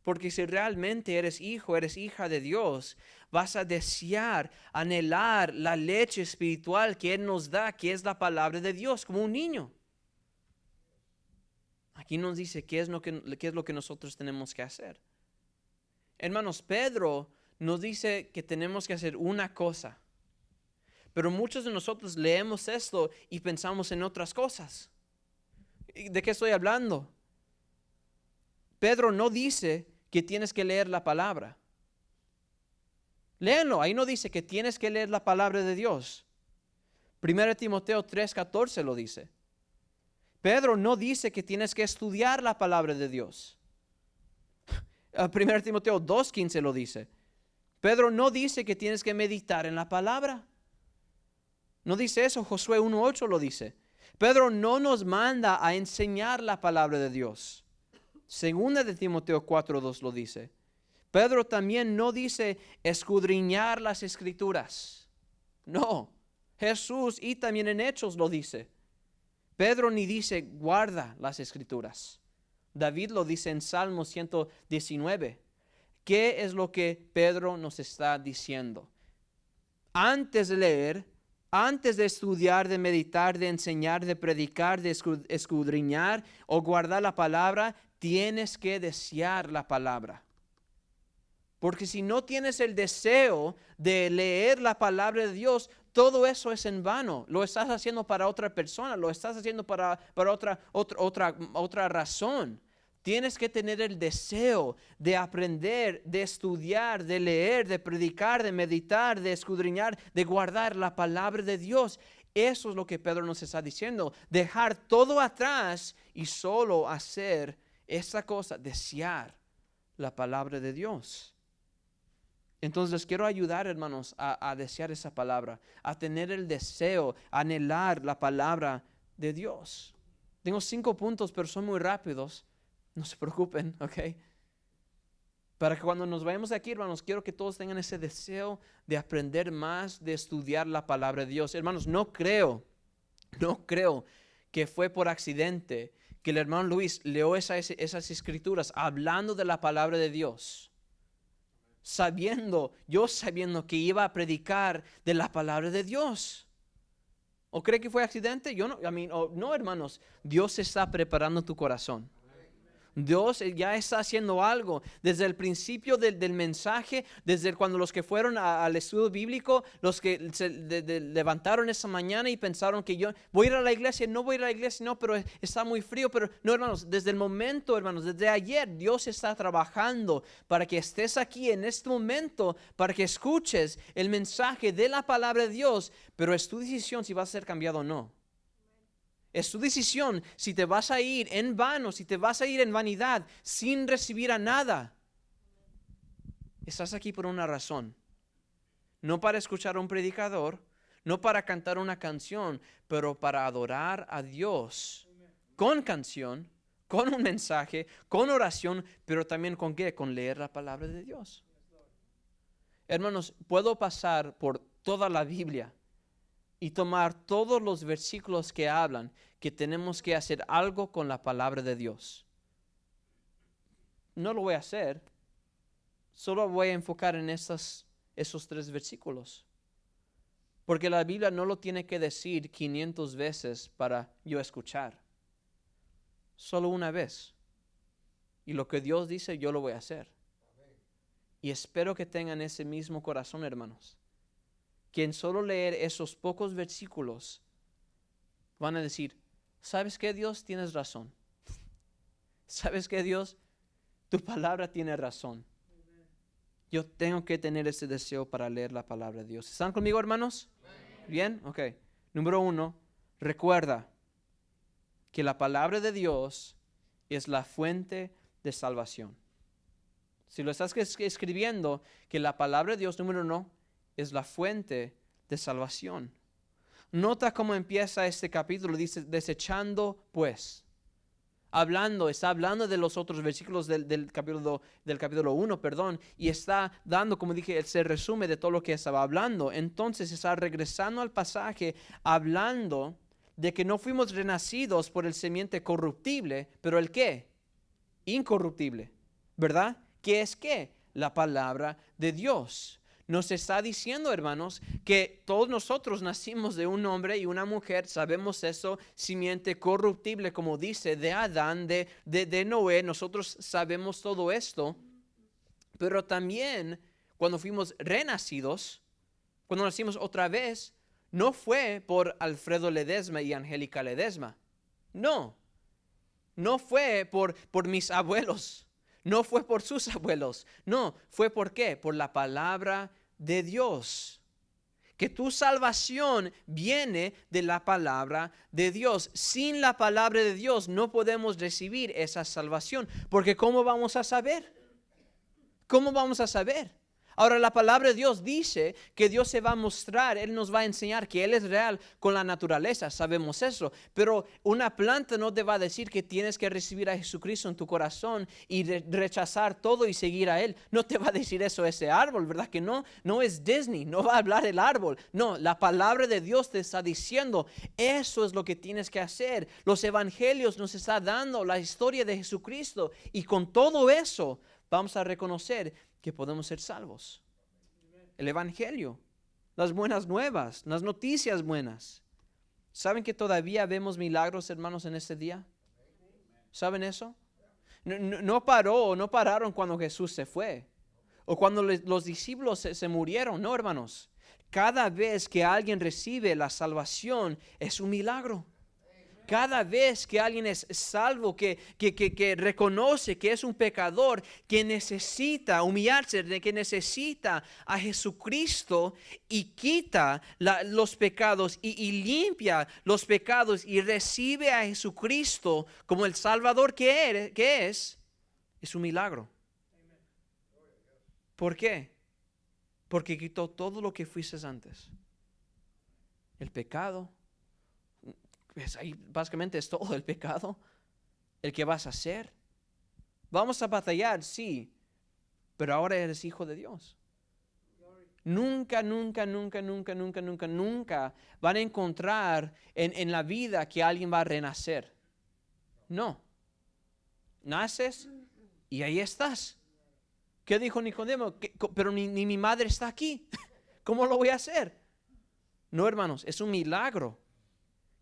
Porque si realmente eres hijo, eres hija de Dios, vas a desear, anhelar la leche espiritual que Él nos da, que es la palabra de Dios, como un niño. Aquí nos dice qué es lo que nosotros tenemos que hacer. Hermanos, Pedro nos dice que tenemos que hacer una cosa. Pero muchos de nosotros leemos esto y pensamos en otras cosas. ¿De qué estoy hablando? Pedro no dice que tienes que leer la palabra. Léanlo, ahí no dice que tienes que leer la palabra de Dios. 1 Timoteo 3:14 lo dice. Pedro no dice que tienes que estudiar la palabra de Dios. 1 Timoteo 2:15 lo dice. Pedro no dice que tienes que meditar en la palabra. No dice eso, Josué 1:8 lo dice. Pedro no nos manda a enseñar la palabra de Dios. 2 de Timoteo 4:2 lo dice. Pedro también no dice escudriñar las escrituras. No, Jesús y también en Hechos lo dice. Pedro ni dice guarda las escrituras. David lo dice en Salmo 119. ¿Qué es lo que Pedro nos está diciendo? Antes de leer, antes de estudiar, de meditar, de enseñar, de predicar, de escudriñar o guardar la palabra, tienes que desear la palabra. Porque si no tienes el deseo de leer la palabra de Dios, todo eso es en vano. Lo estás haciendo para otra persona, lo estás haciendo para otra razón. Tienes que tener el deseo de aprender, de estudiar, de leer, de predicar, de meditar, de escudriñar, de guardar la palabra de Dios. Eso es lo que Pedro nos está diciendo. Dejar todo atrás y solo hacer esa cosa, desear la palabra de Dios. Entonces les quiero ayudar, hermanos, a desear esa palabra, a tener el deseo, a anhelar la palabra de Dios. Tengo 5 puntos, pero son muy rápidos. No se preocupen, ¿ok? Para que cuando nos vayamos de aquí, hermanos, quiero que todos tengan ese deseo de aprender más, de estudiar la palabra de Dios. Hermanos, no creo que fue por accidente que el hermano Luis leyó esas escrituras hablando de la palabra de Dios. Sabiendo que iba a predicar de la palabra de Dios. ¿O cree que fue accidente? No, hermanos, Dios está preparando tu corazón. Dios ya está haciendo algo desde el principio del mensaje, desde cuando los que fueron al estudio bíblico, los que se levantaron esa mañana y pensaron que yo voy a ir a la iglesia, no voy a ir a la iglesia, no, pero está muy frío, pero no, hermanos, desde el momento, hermanos, desde ayer Dios está trabajando para que estés aquí en este momento, para que escuches el mensaje de la palabra de Dios, pero es tu decisión si vas a ser cambiado o no. Es tu decisión si te vas a ir en vano, si te vas a ir en vanidad, sin recibir a nada. Estás aquí por una razón. No para escuchar a un predicador, no para cantar una canción, pero para adorar a Dios. Con canción, con un mensaje, con oración, pero también con ¿qué? Con leer la palabra de Dios. Hermanos, puedo pasar por toda la Biblia y tomar todos los versículos que hablan que tenemos que hacer algo con la palabra de Dios. No lo voy a hacer. Solo voy a enfocar en esos 3 versículos. Porque la Biblia no lo tiene que decir 500 veces para yo escuchar. Solo una vez. Y lo que Dios dice, yo lo voy a hacer. Y espero que tengan ese mismo corazón, hermanos. Que en solo leer esos pocos versículos van a decir, ¿sabes qué, Dios? Tienes razón. ¿Sabes qué, Dios? Tu palabra tiene razón. Yo tengo que tener ese deseo para leer la palabra de Dios. ¿Están conmigo, hermanos? ¿Bien? Ok. Número 1, recuerda que la palabra de Dios es la fuente de salvación. Si lo estás escribiendo, que la palabra de Dios, número 1, es la fuente de salvación. Nota cómo empieza este capítulo, dice, desechando pues. Está hablando de los otros versículos del capítulo 1, y está dando, como dije, ese resumen de todo lo que estaba hablando. Entonces está regresando al pasaje, hablando de que no fuimos renacidos por el simiente corruptible, pero ¿el qué? Incorruptible, ¿verdad? ¿Qué es qué? La palabra de Dios. nos está diciendo, hermanos, que todos nosotros nacimos de un hombre y una mujer, sabemos eso, simiente corruptible, como dice, de Adán, de Noé, nosotros sabemos todo esto, pero también cuando fuimos renacidos, cuando nacimos otra vez, no fue por Alfredo Ledesma y Angélica Ledesma, no fue por mis abuelos, no fue por sus abuelos, no, fue por qué, por la palabra de Dios. Que tu salvación viene de la palabra de Dios. Sin la palabra de Dios no podemos recibir esa salvación, porque ¿cómo vamos a saber? ¿Cómo vamos a saber? Ahora la palabra de Dios dice que Dios se va a mostrar, Él nos va a enseñar que Él es real con la naturaleza, sabemos eso. Pero una planta no te va a decir que tienes que recibir a Jesucristo en tu corazón y rechazar todo y seguir a Él. No te va a decir eso ese árbol, ¿verdad que no? No es Disney, no va a hablar el árbol. No, la palabra de Dios te está diciendo, eso es lo que tienes que hacer. Los evangelios nos está dando la historia de Jesucristo y con todo eso vamos a reconocer que podemos ser salvos. El evangelio, las buenas nuevas, las noticias buenas. ¿Saben que todavía vemos milagros, hermanos, en este día? ¿Saben eso? No pararon cuando Jesús se fue o cuando los discípulos se murieron, no, hermanos. Cada vez que alguien recibe la salvación es un milagro. Cada vez que alguien es salvo, que reconoce que es un pecador, que necesita humillarse, que necesita a Jesucristo y quita los pecados y limpia los pecados y recibe a Jesucristo como el Salvador que es un milagro. ¿Por qué? Porque quitó todo lo que fuiste antes. El pecado. Pues ahí básicamente es todo el pecado, el que vas a hacer. Vamos a batallar, sí, pero ahora eres hijo de Dios. Nunca van a encontrar en la vida que alguien va a renacer. No. Naces y ahí estás. ¿Qué dijo Nicodemo? Pero ni mi madre está aquí. ¿Cómo lo voy a hacer? No, hermanos, es un milagro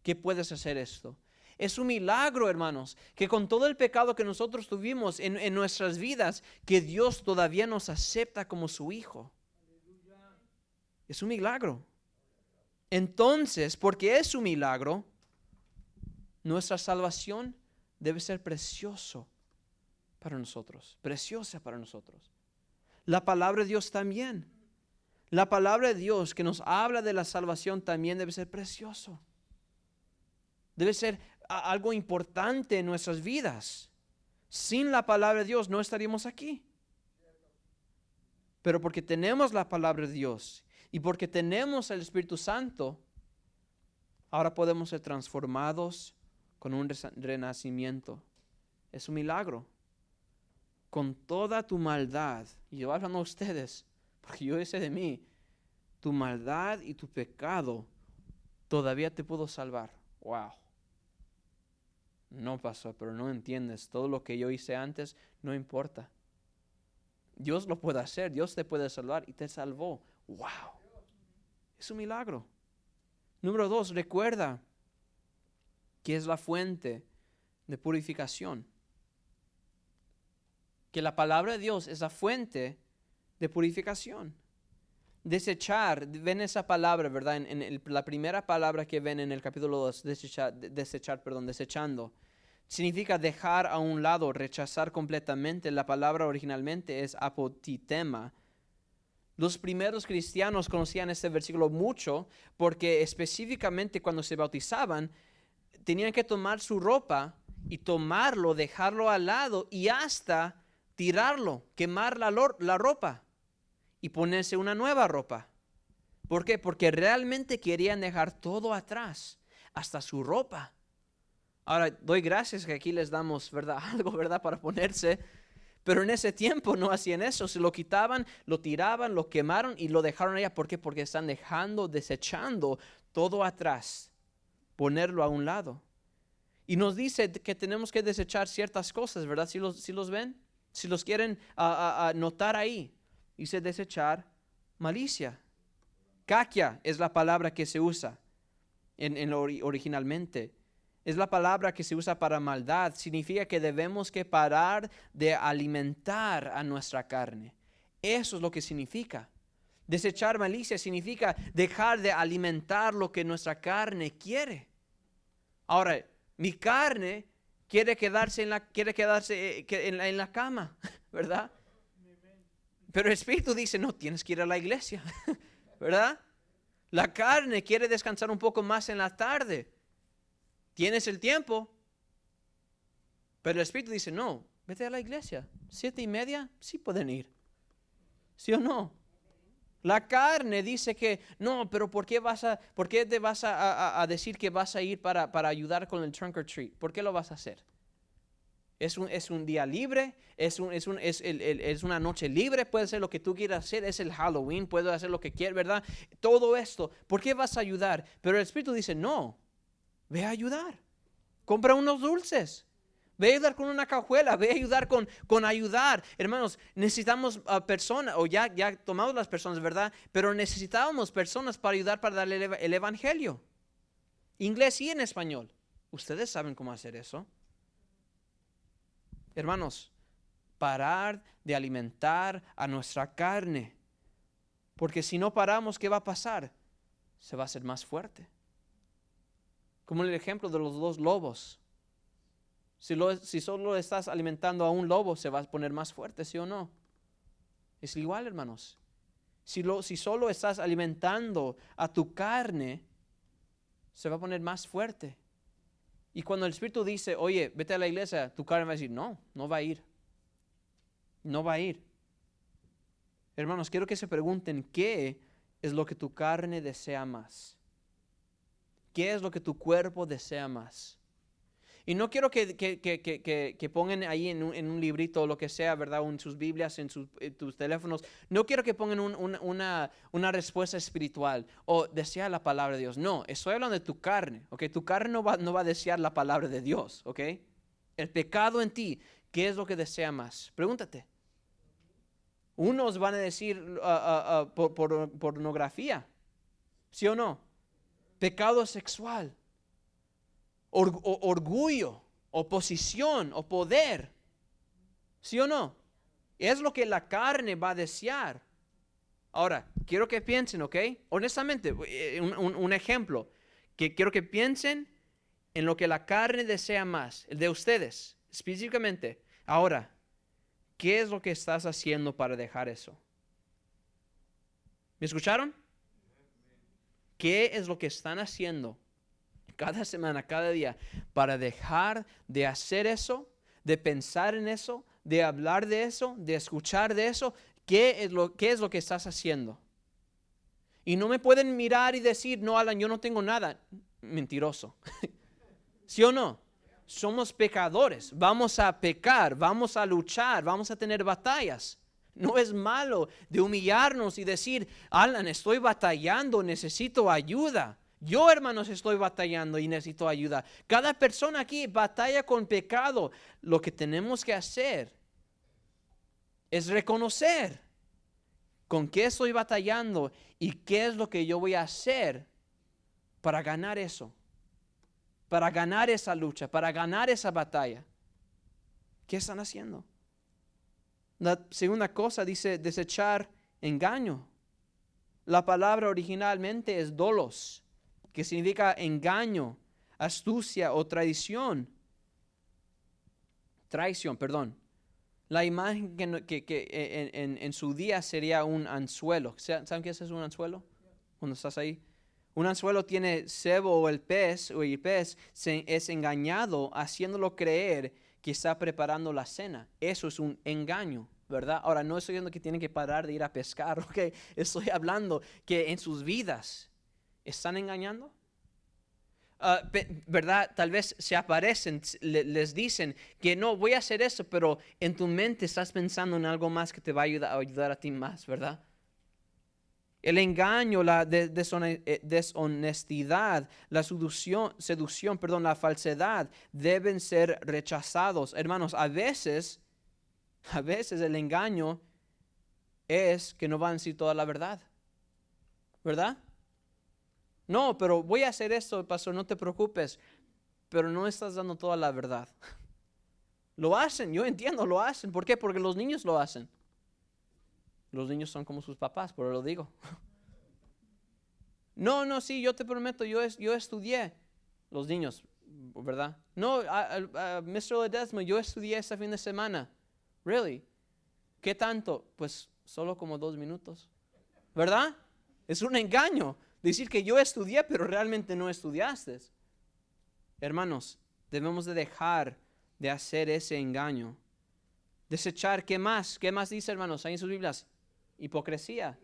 que puedes hacer esto. Es un milagro, hermanos, que con todo el pecado que nosotros tuvimos en nuestras vidas, que Dios todavía nos acepta como su hijo. Es un milagro. Entonces, porque es un milagro, nuestra salvación debe ser precioso para nosotros, preciosa para nosotros. La palabra de Dios también. La palabra de Dios que nos habla de la salvación también debe ser precioso. Debe ser algo importante en nuestras vidas. Sin la palabra de Dios no estaríamos aquí. Pero porque tenemos la palabra de Dios y porque tenemos el Espíritu Santo, ahora podemos ser transformados con un renacimiento. Es un milagro. Con toda tu maldad, y yo hablando a ustedes, porque yo sé de mí, tu maldad y tu pecado todavía te puedo salvar. Wow. No pasó, pero no entiendes. Todo lo que yo hice antes no importa. Dios lo puede hacer. Dios te puede salvar y te salvó. Wow. Es un milagro. Número 2, recuerda que es la fuente de purificación. Que la palabra de Dios es la fuente de purificación. Desechar, ven esa palabra, ¿verdad? La primera palabra que ven en el capítulo 2, desechando, significa dejar a un lado, rechazar completamente. La palabra originalmente es apotitema. Los primeros cristianos conocían este versículo mucho porque específicamente cuando se bautizaban, tenían que tomar su ropa y tomarlo, dejarlo al lado y hasta tirarlo, quemar la ropa. Y ponerse una nueva ropa. ¿Por qué? Porque realmente querían dejar todo atrás, hasta su ropa. Ahora, doy gracias que aquí les damos, ¿verdad? Algo, ¿verdad? Para ponerse. Pero en ese tiempo no hacían eso. Se lo quitaban, lo tiraban, lo quemaron y lo dejaron allá. ¿Por qué? Porque están desechando todo atrás. Ponerlo a un lado. Y nos dice que tenemos que desechar ciertas cosas, ¿verdad? ¿Sí los ven? Si los quieren notar ahí. Dice desechar Malicia. Kakia es la palabra que se usa originalmente. Es la palabra que se usa para maldad. Significa que debemos que parar de alimentar a nuestra carne. Eso es lo que significa. Desechar malicia significa dejar de alimentar lo que nuestra carne quiere. Ahora, mi carne quiere quedarse en la cama, ¿verdad? Pero el Espíritu dice, no, tienes que ir a la iglesia, ¿verdad? La carne quiere descansar un poco más en la tarde. Tienes el tiempo. Pero el Espíritu dice, no, vete a la iglesia. 7:30, sí pueden ir. ¿Sí o no? La carne dice que, no, pero ¿por qué te vas a decir que vas a ir para ayudar con el trunk or treat? ¿Por qué lo vas a hacer? Es un día libre, es una noche libre, puede ser lo que tú quieras hacer, es el Halloween, puedes hacer lo que quieras, ¿verdad? Todo esto, ¿por qué vas a ayudar? Pero el Espíritu dice, no, ve a ayudar, compra unos dulces, ve a ayudar con una cajuela, ve a ayudar con ayudar. Hermanos, necesitamos personas, o ya tomamos las personas, ¿verdad? Pero necesitábamos personas para ayudar para darle el evangelio. Inglés y en español. Ustedes saben cómo hacer eso. Hermanos, parar de alimentar a nuestra carne. Porque si no paramos, ¿qué va a pasar? Se va a hacer más fuerte. Como el ejemplo de los 2 lobos. Si solo estás alimentando a un lobo, se va a poner más fuerte, ¿sí o no? Es igual, hermanos. Si solo estás alimentando a tu carne, se va a poner más fuerte. Y cuando el Espíritu dice, oye, vete a la iglesia, tu carne va a decir, no va a ir. No va a ir. Hermanos, quiero que se pregunten, ¿qué es lo que tu carne desea más? ¿Qué es lo que tu cuerpo desea más? Y no quiero que pongan ahí en un librito o lo que sea, ¿verdad? O en sus Biblias, en tus teléfonos. No quiero que pongan una respuesta espiritual o desear la palabra de Dios. No, estoy hablando de tu carne, ¿ok? Tu carne no va a desear la palabra de Dios, ¿ok? El pecado en ti, ¿qué es lo que desea más? Pregúntate. Unos van a decir pornografía, ¿sí o no? Pecado sexual. Orgullo, oposición o poder, ¿sí o no? Es lo que la carne va a desear. Ahora, quiero que piensen, ¿ok? Honestamente, un ejemplo, que quiero que piensen en lo que la carne desea más, el de ustedes, específicamente. Ahora, ¿qué es lo que estás haciendo para dejar eso? ¿Me escucharon? ¿Qué es lo que están haciendo cada semana, cada día, para dejar de hacer eso, de pensar en eso, de hablar de eso, de escuchar de eso? ¿Qué es lo que estás haciendo? Y no me pueden mirar y decir, no, Alan, yo no tengo nada. Mentiroso. ¿Sí o no? Somos pecadores, vamos a pecar, vamos a luchar, vamos a tener batallas. No es malo de humillarnos y decir, Alan, estoy batallando, necesito ayuda. Yo, hermanos, estoy batallando y necesito ayuda. Cada persona aquí batalla con pecado. Lo que tenemos que hacer es reconocer con qué estoy batallando y qué es lo que yo voy a hacer para ganar eso, para ganar esa lucha, para ganar esa batalla. ¿Qué están haciendo? La segunda cosa dice desechar engaño. La palabra originalmente es dolos, que significa engaño, astucia o traición. Traición, perdón. La imagen que en su día sería un anzuelo. ¿Saben qué es un anzuelo? Cuando estás ahí. Un anzuelo tiene cebo o el pez es engañado haciéndolo creer que está preparando la cena. Eso es un engaño, ¿verdad? Ahora, no estoy diciendo que tienen que parar de ir a pescar, ¿ok? Estoy hablando que en sus vidas están engañando. ¿Verdad? Tal vez se aparecen, les dicen que no, voy a hacer eso, pero en tu mente estás pensando en algo más que te va a ayudar a ti más, ¿verdad? El engaño, la deshonestidad, la seducción, la falsedad deben ser rechazados. Hermanos, a veces el engaño es que no van a decir toda la verdad. ¿Verdad? No, pero voy a hacer esto, pastor, no te preocupes. Pero no estás dando toda la verdad. Lo hacen, yo entiendo, lo hacen. ¿Por qué? Porque los niños lo hacen. Los niños son como sus papás, por eso lo digo. No, sí, yo te prometo, yo estudié. Los niños, ¿verdad? No, Mr. Ledesma, yo estudié este fin de semana. Really? ¿Qué tanto? Pues solo como 2 minutos. ¿Verdad? Es un engaño decir que yo estudié, pero realmente no estudiaste. Hermanos, debemos de dejar de hacer ese engaño. Desechar, ¿qué más? ¿Qué más dice, hermanos? Ahí en sus Biblias. Hipocresía.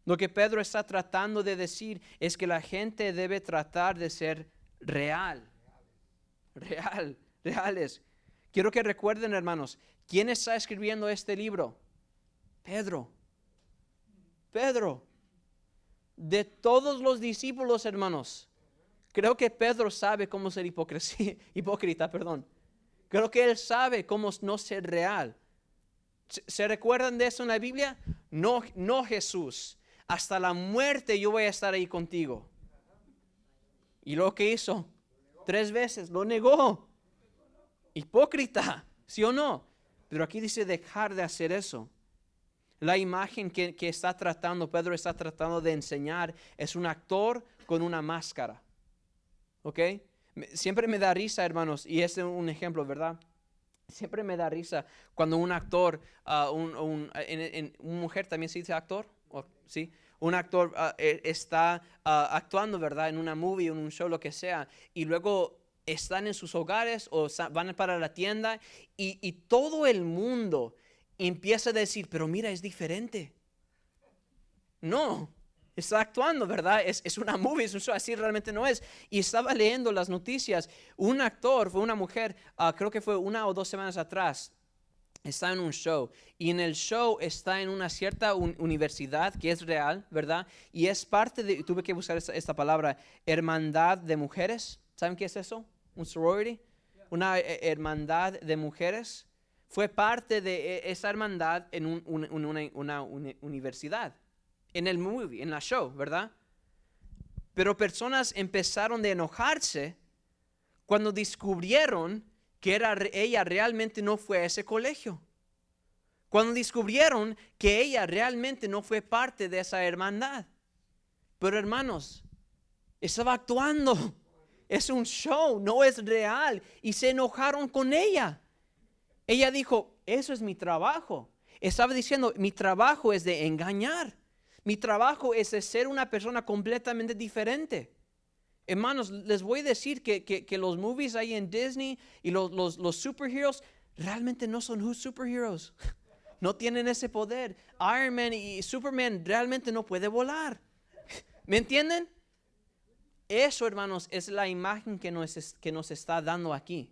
Lo que Pedro está tratando de decir es que la gente debe tratar de ser reales. Quiero que recuerden, hermanos, ¿quién está escribiendo este libro? Pedro. De todos los discípulos, hermanos, creo que Pedro sabe cómo ser hipócrita. Creo que él sabe cómo no ser real. ¿Se recuerdan de eso en la Biblia? No Jesús. Hasta la muerte yo voy a estar ahí contigo. ¿Y lo que hizo? 3 veces lo negó. Hipócrita, ¿sí o no? Pero aquí dice dejar de hacer eso. La imagen que Pedro está tratando de enseñar es un actor con una máscara. ¿Ok? Siempre me da risa, hermanos, y este es un ejemplo, ¿verdad? Siempre me da risa cuando un actor, una mujer también se dice actor, ¿sí? Un actor está actuando, ¿verdad? En una movie, en un show, lo que sea, y luego están en sus hogares o van para la tienda y todo el mundo empieza a decir, pero mira, es diferente. No, está actuando, ¿verdad? Es una movie, es un show, así realmente no es. Y estaba leyendo las noticias, un actor, fue una mujer, creo que fue 1 o 2 semanas atrás, está en un show, y en el show está en una cierta universidad que es real, ¿verdad? Y es parte de, tuve que buscar esta palabra, hermandad de mujeres. ¿Saben qué es eso? Un sorority, una hermandad de mujeres. Fue parte de esa hermandad en una universidad, en el movie, en la show, ¿verdad? Pero personas empezaron a enojarse cuando descubrieron que ella realmente no fue a ese colegio. Cuando descubrieron que ella realmente no fue parte de esa hermandad. Pero hermanos, estaba actuando. Es un show, no es real. Y se enojaron con ella. Ella dijo, eso es mi trabajo. Estaba diciendo, mi trabajo es de engañar. Mi trabajo es de ser una persona completamente diferente. Hermanos, les voy a decir que los movies ahí en Disney y los superheroes realmente no son superheroes. No tienen ese poder. Iron Man y Superman realmente no puede volar. ¿Me entienden? Eso, hermanos, es la imagen que nos está dando aquí.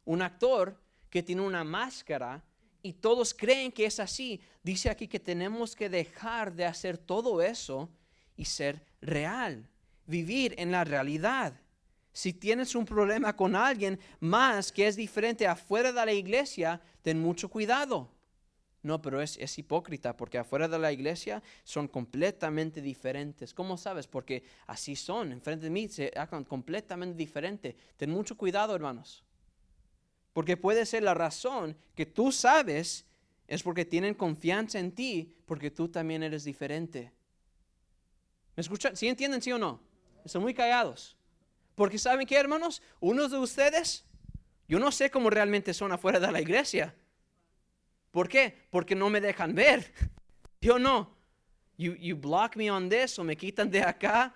Un actor que tiene una máscara y todos creen que es así. Dice aquí que tenemos que dejar de hacer todo eso y ser real. Vivir en la realidad. Si tienes un problema con alguien más que es diferente afuera de la iglesia, ten mucho cuidado. No, pero es hipócrita porque afuera de la iglesia son completamente diferentes. ¿Cómo sabes? Porque así son. Enfrente de mí se actan completamente diferente. Ten mucho cuidado, hermanos. Porque puede ser la razón que tú sabes es porque tienen confianza en ti porque tú también eres diferente. ¿Me escuchan? ¿Sí entienden, sí o no? Están muy callados. Porque ¿saben qué, hermanos? Unos de ustedes, yo no sé cómo realmente son afuera de la iglesia. ¿Por qué? Porque no me dejan ver. Yo no. You block me on this o me quitan de acá.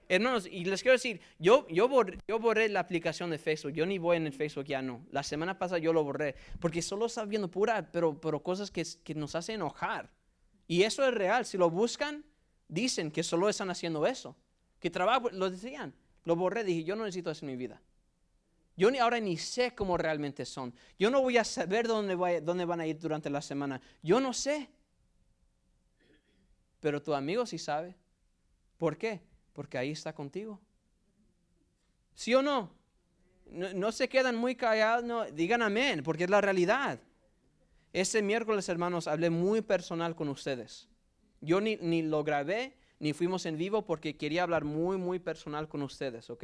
Hermanos, y les quiero decir, yo borré la aplicación de Facebook. Yo ni voy en el Facebook ya no. La semana pasada yo lo borré. Porque solo estaba viendo pero cosas que nos hacen enojar. Y eso es real. Si lo buscan, dicen que solo están haciendo eso. Que trabajo, lo decían. Lo borré, dije, yo no necesito eso en mi vida. Yo ahora ni sé cómo realmente son. Yo no voy a saber dónde van a ir durante la semana. Yo no sé. Pero tu amigo sí sabe. ¿Por qué? Porque ahí está contigo. ¿Sí o no? No se quedan muy callados, no, digan amén, porque es la realidad. Ese miércoles, hermanos, hablé muy personal con ustedes. Yo ni lo grabé, ni fuimos en vivo porque quería hablar muy, muy personal con ustedes, ¿ok?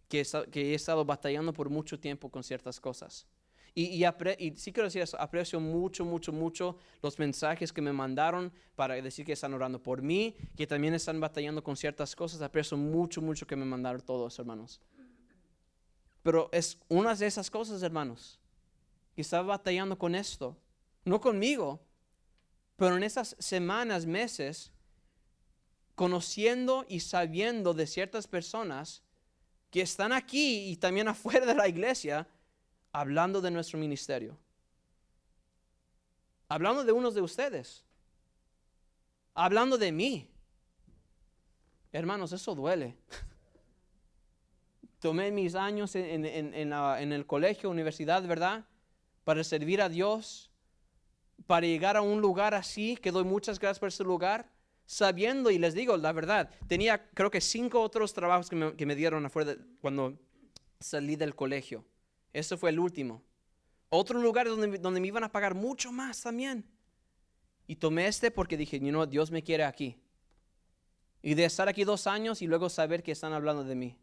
Que he estado batallando por mucho tiempo con ciertas cosas. Y sí quiero decir eso, aprecio mucho, mucho, mucho los mensajes que me mandaron para decir que están orando por mí, que también están batallando con ciertas cosas. Aprecio mucho, mucho que me mandaron todos, hermanos. Pero es una de esas cosas, hermanos, que estaba batallando con esto. No conmigo, pero en esas semanas, meses, conociendo y sabiendo de ciertas personas que están aquí y también afuera de la iglesia, hablando de nuestro ministerio. Hablando de unos de ustedes. Hablando de mí. Hermanos, eso duele. Tomé mis años en el colegio, universidad, ¿verdad? Para servir a Dios. Para llegar a un lugar así, que doy muchas gracias por ese lugar. Sabiendo, y les digo la verdad, tenía creo que 5 otros trabajos que me dieron afuera cuando salí del colegio. Ese fue el último. Otro lugar donde me iban a pagar mucho más también. Y tomé este porque dije, Dios me quiere aquí. Y de estar aquí 2 años y luego saber que están hablando de mí.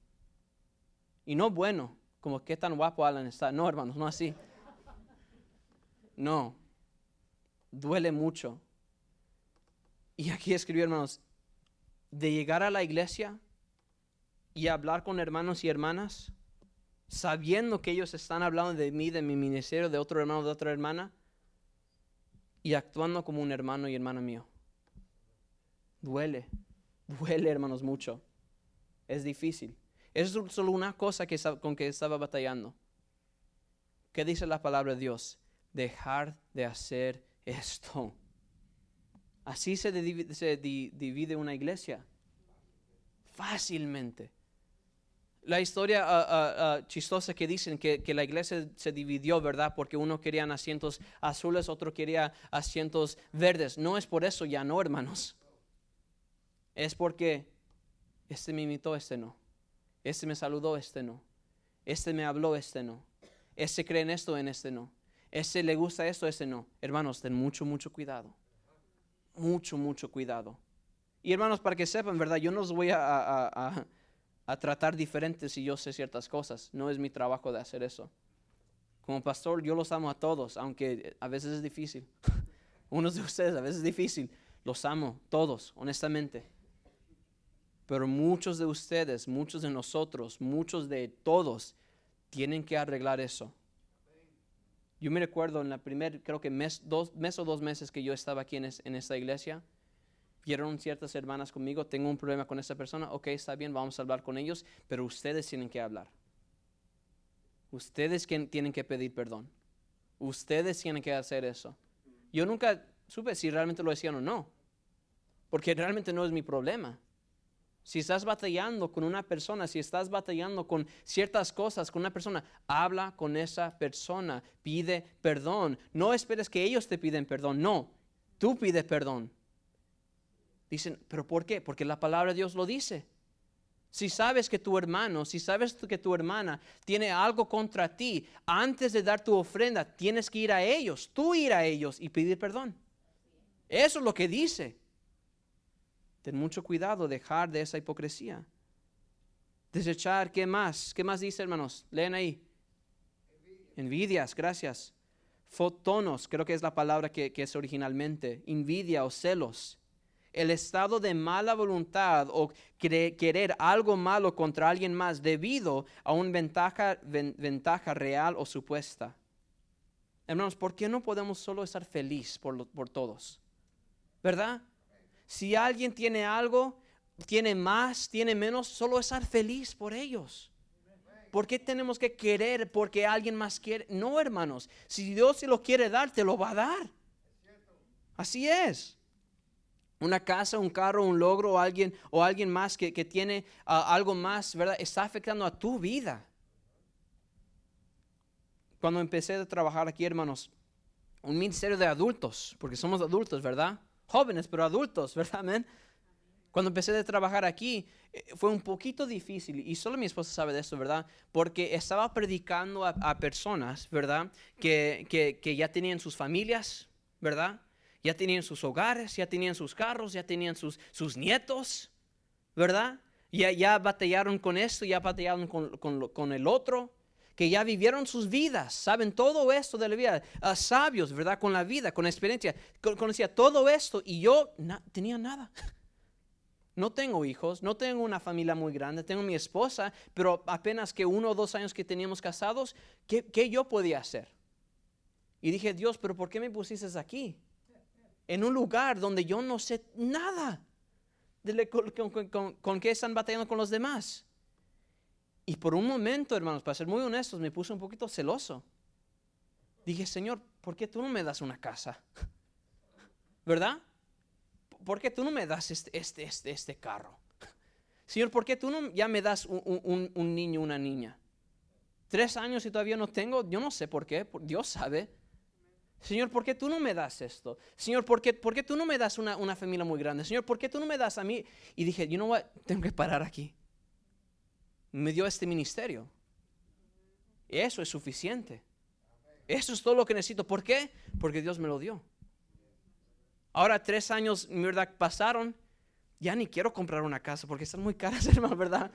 Y no bueno, como qué tan guapo Alan está. No, hermanos, no así. No. Duele mucho. Y aquí escribí, hermanos, de llegar a la iglesia y hablar con hermanos y hermanas, sabiendo que ellos están hablando de mí, de mi ministerio, de otro hermano, de otra hermana, y actuando como un hermano y hermana mío. Duele, hermanos, mucho. Es difícil. Es solo una cosa con que estaba batallando. ¿Qué dice la palabra de Dios? Dejar de hacer esto. Así se divide una iglesia. Fácilmente. La historia chistosa que dicen que la iglesia se dividió, ¿verdad? Porque uno quería asientos azules, otro quería asientos verdes. No es por eso ya no, hermanos. Es porque este me imitó, este no. Este me saludó, este no. Este me habló, este no. Este cree en esto, en este no. Este le gusta esto, este no. Hermanos, ten mucho, mucho cuidado. Mucho, mucho cuidado. Y hermanos, para que sepan, ¿verdad? Yo no los voy a tratar diferentes si yo sé ciertas cosas. No es mi trabajo de hacer eso. Como pastor, yo los amo a todos, aunque a veces es difícil. Unos de ustedes a veces es difícil. Los amo, todos, honestamente. Pero muchos de ustedes, muchos de nosotros, muchos de todos, tienen que arreglar eso. Yo me recuerdo en la creo que mes o 2 meses que yo estaba aquí en esta iglesia, vieron ciertas hermanas conmigo, tengo un problema con esa persona, ok, está bien, vamos a hablar con ellos, pero ustedes tienen que hablar. Ustedes tienen que pedir perdón. Ustedes tienen que hacer eso. Yo nunca supe si realmente lo decían o no, porque realmente no es mi problema. Si estás batallando con una persona, si estás batallando con ciertas cosas con una persona, habla con esa persona, pide perdón. No esperes que ellos te piden perdón, no, tú pides perdón. Dicen, ¿pero por qué? Porque la palabra de Dios lo dice. Si sabes que tu hermano, si sabes que tu hermana tiene algo contra ti, antes de dar tu ofrenda, tienes que ir a ellos, tú ir a ellos y pedir perdón. Eso es lo que dice. Ten mucho cuidado, dejar de esa hipocresía. Desechar, ¿qué más? ¿Qué más dice, hermanos? Leen ahí. Envidias, gracias. Fotonos, creo que es la palabra que es originalmente. Envidia o celos. El estado de mala voluntad o querer algo malo contra alguien más debido a una ventaja real o supuesta. Hermanos, ¿por qué no podemos solo estar felices por todos? ¿Verdad? Si alguien tiene algo, tiene más, tiene menos, solo estar feliz por ellos. ¿Por qué tenemos que querer porque alguien más quiere? No, hermanos, si Dios se lo quiere dar, te lo va a dar. Así es. Una casa, un carro, un logro o alguien más que tiene algo más, ¿verdad? Está afectando a tu vida. Cuando empecé a trabajar aquí, hermanos, un ministerio de adultos, porque somos adultos, ¿verdad? Jóvenes, pero adultos, ¿verdad? Amén. Cuando empecé a trabajar aquí, fue un poquito difícil, y solo mi esposa sabe de eso, ¿verdad? Porque estaba predicando a personas, ¿verdad? Que ya tenían sus familias, ¿verdad? Ya tenían sus hogares, ya tenían sus carros, ya tenían sus nietos, ¿verdad? Ya batallaron con esto, ya batallaron con el otro, que ya vivieron sus vidas, saben todo esto de la vida, sabios, ¿verdad? Con la vida, con la experiencia, conocía todo esto, y yo tenía nada. No tengo hijos, no tengo una familia muy grande, tengo mi esposa, pero apenas que 1 o 2 años que teníamos casados, ¿qué yo podía hacer? Y dije, Dios, ¿pero por qué me pusiste aquí? En un lugar donde yo no sé nada con qué están batallando con los demás. Y por un momento, hermanos, para ser muy honestos, me puse un poquito celoso. Dije, Señor, ¿por qué tú no me das una casa? ¿Verdad? ¿Por qué tú no me das este carro? Señor, ¿por qué tú no ya me das un niño, una niña? 3 años y todavía no tengo, yo no sé por qué, Dios sabe. Señor, ¿por qué tú no me das esto? Señor, ¿por qué tú no me das una familia muy grande? Señor, ¿por qué tú no me das a mí? Y dije, you know what, tengo que parar aquí. Me dio este ministerio. Eso es suficiente. Eso es todo lo que necesito. ¿Por qué? Porque Dios me lo dio. Ahora 3 años, ¿verdad? Pasaron. Ya ni quiero comprar una casa porque están muy caras, hermano, ¿verdad?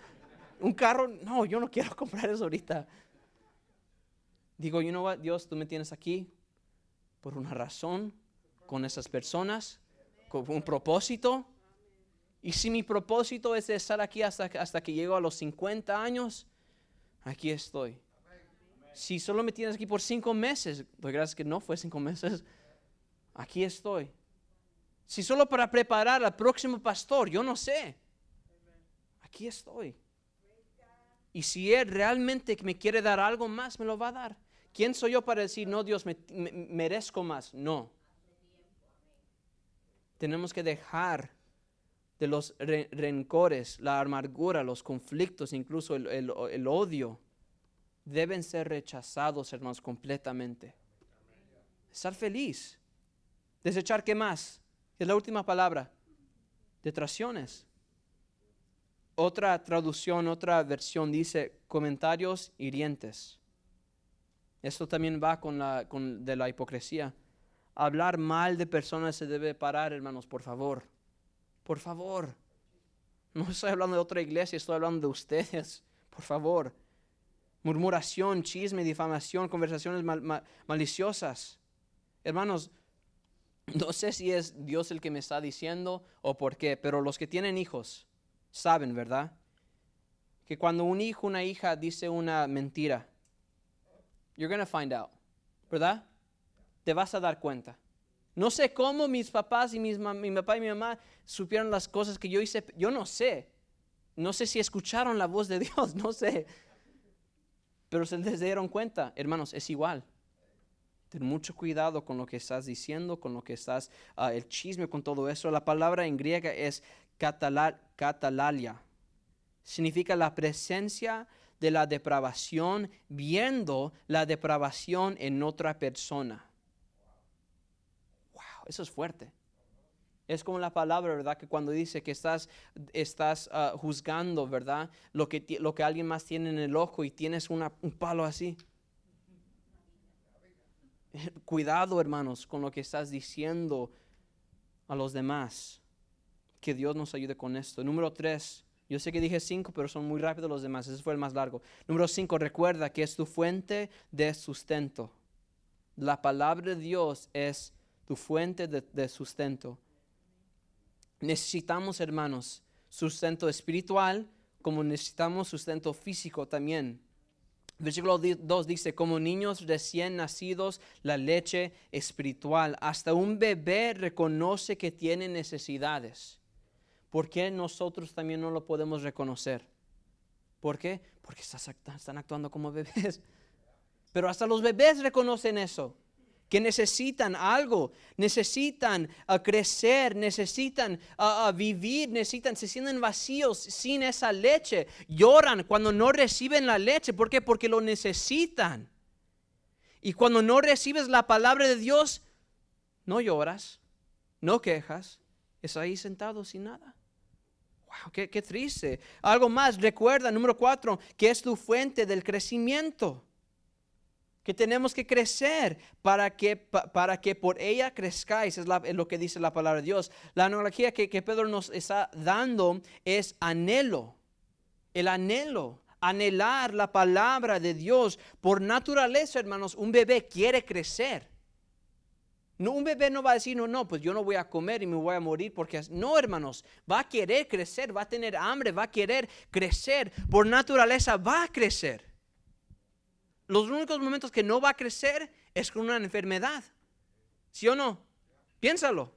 Un carro, no, yo no quiero comprar eso ahorita. Digo, you know what, Dios, tú me tienes aquí por una razón, con esas personas, con un propósito. Y si mi propósito es estar aquí hasta que llego a los 50 años, aquí estoy. Si solo me tienes aquí por 5 meses, doy gracias que no fue 5 meses, aquí estoy. Si solo para preparar al próximo pastor, yo no sé. Aquí estoy. Y si Él realmente me quiere dar algo más, me lo va a dar. ¿Quién soy yo para decir, no, Dios, me merezco más? No. Tenemos que dejar de los rencores, la amargura, los conflictos, incluso el odio. Deben ser rechazados, hermanos, completamente. Estar feliz. Desechar, ¿qué más? Es la última palabra. Detracciones. Otra traducción, otra versión dice comentarios hirientes. Esto también va de la hipocresía. Hablar mal de personas se debe parar, hermanos, por favor. Por favor. No estoy hablando de otra iglesia, estoy hablando de ustedes. Por favor. Murmuración, chisme, difamación, conversaciones maliciosas. Hermanos, no sé si es Dios el que me está diciendo o por qué, pero los que tienen hijos saben, ¿verdad? Que cuando un hijo, una hija dice una mentira, you're going to find out, ¿verdad? Te vas a dar cuenta. No sé cómo mis papás y mi papá y mi mamá supieron las cosas que yo hice. Yo no sé. No sé si escucharon la voz de Dios, no sé. Pero se les dieron cuenta. Hermanos, es igual. Ten mucho cuidado con lo que estás diciendo, con lo que estás, el chisme, con todo eso. La palabra en griega es katalalia. Significa la presencia de la depravación, viendo la depravación en otra persona. Wow, eso es fuerte. Es como la palabra, ¿verdad? Que cuando dice que estás juzgando, ¿verdad? Lo que alguien más tiene en el ojo y tienes un palo así. Cuidado, hermanos, con lo que estás diciendo a los demás. Que Dios nos ayude con esto. Número 3. Yo sé que dije 5, pero son muy rápidos los demás. Ese fue el más largo. Número 5. Recuerda que es tu fuente de sustento. La palabra de Dios es tu fuente de sustento. Necesitamos, hermanos, sustento espiritual, como necesitamos sustento físico también. Versículo 2 dice, como niños recién nacidos, la leche espiritual. Hasta un bebé reconoce que tiene necesidades. ¿Por qué nosotros también no lo podemos reconocer? ¿Por qué? Porque están actuando como bebés. Pero hasta los bebés reconocen eso. Que necesitan algo, necesitan crecer, necesitan vivir, se sienten vacíos sin esa leche. Lloran cuando no reciben la leche. ¿Por qué? Porque lo necesitan. Y cuando no recibes la palabra de Dios, no lloras, no quejas, estás ahí sentado sin nada. Wow, qué triste. Algo más, recuerda, número 4, que es tu fuente del crecimiento. Que tenemos que crecer para que por ella crezcáis, es lo que dice la palabra de Dios. La analogía que Pedro nos está dando es anhelo, el anhelo, anhelar la palabra de Dios. Por naturaleza, hermanos, un bebé quiere crecer. No, un bebé no va a decir, no, pues yo no voy a comer y me voy a morir porque... No, hermanos, va a querer crecer, va a tener hambre, va a querer crecer. Por naturaleza va a crecer. Los únicos momentos que no va a crecer es con una enfermedad. ¿Sí o no? Piénsalo.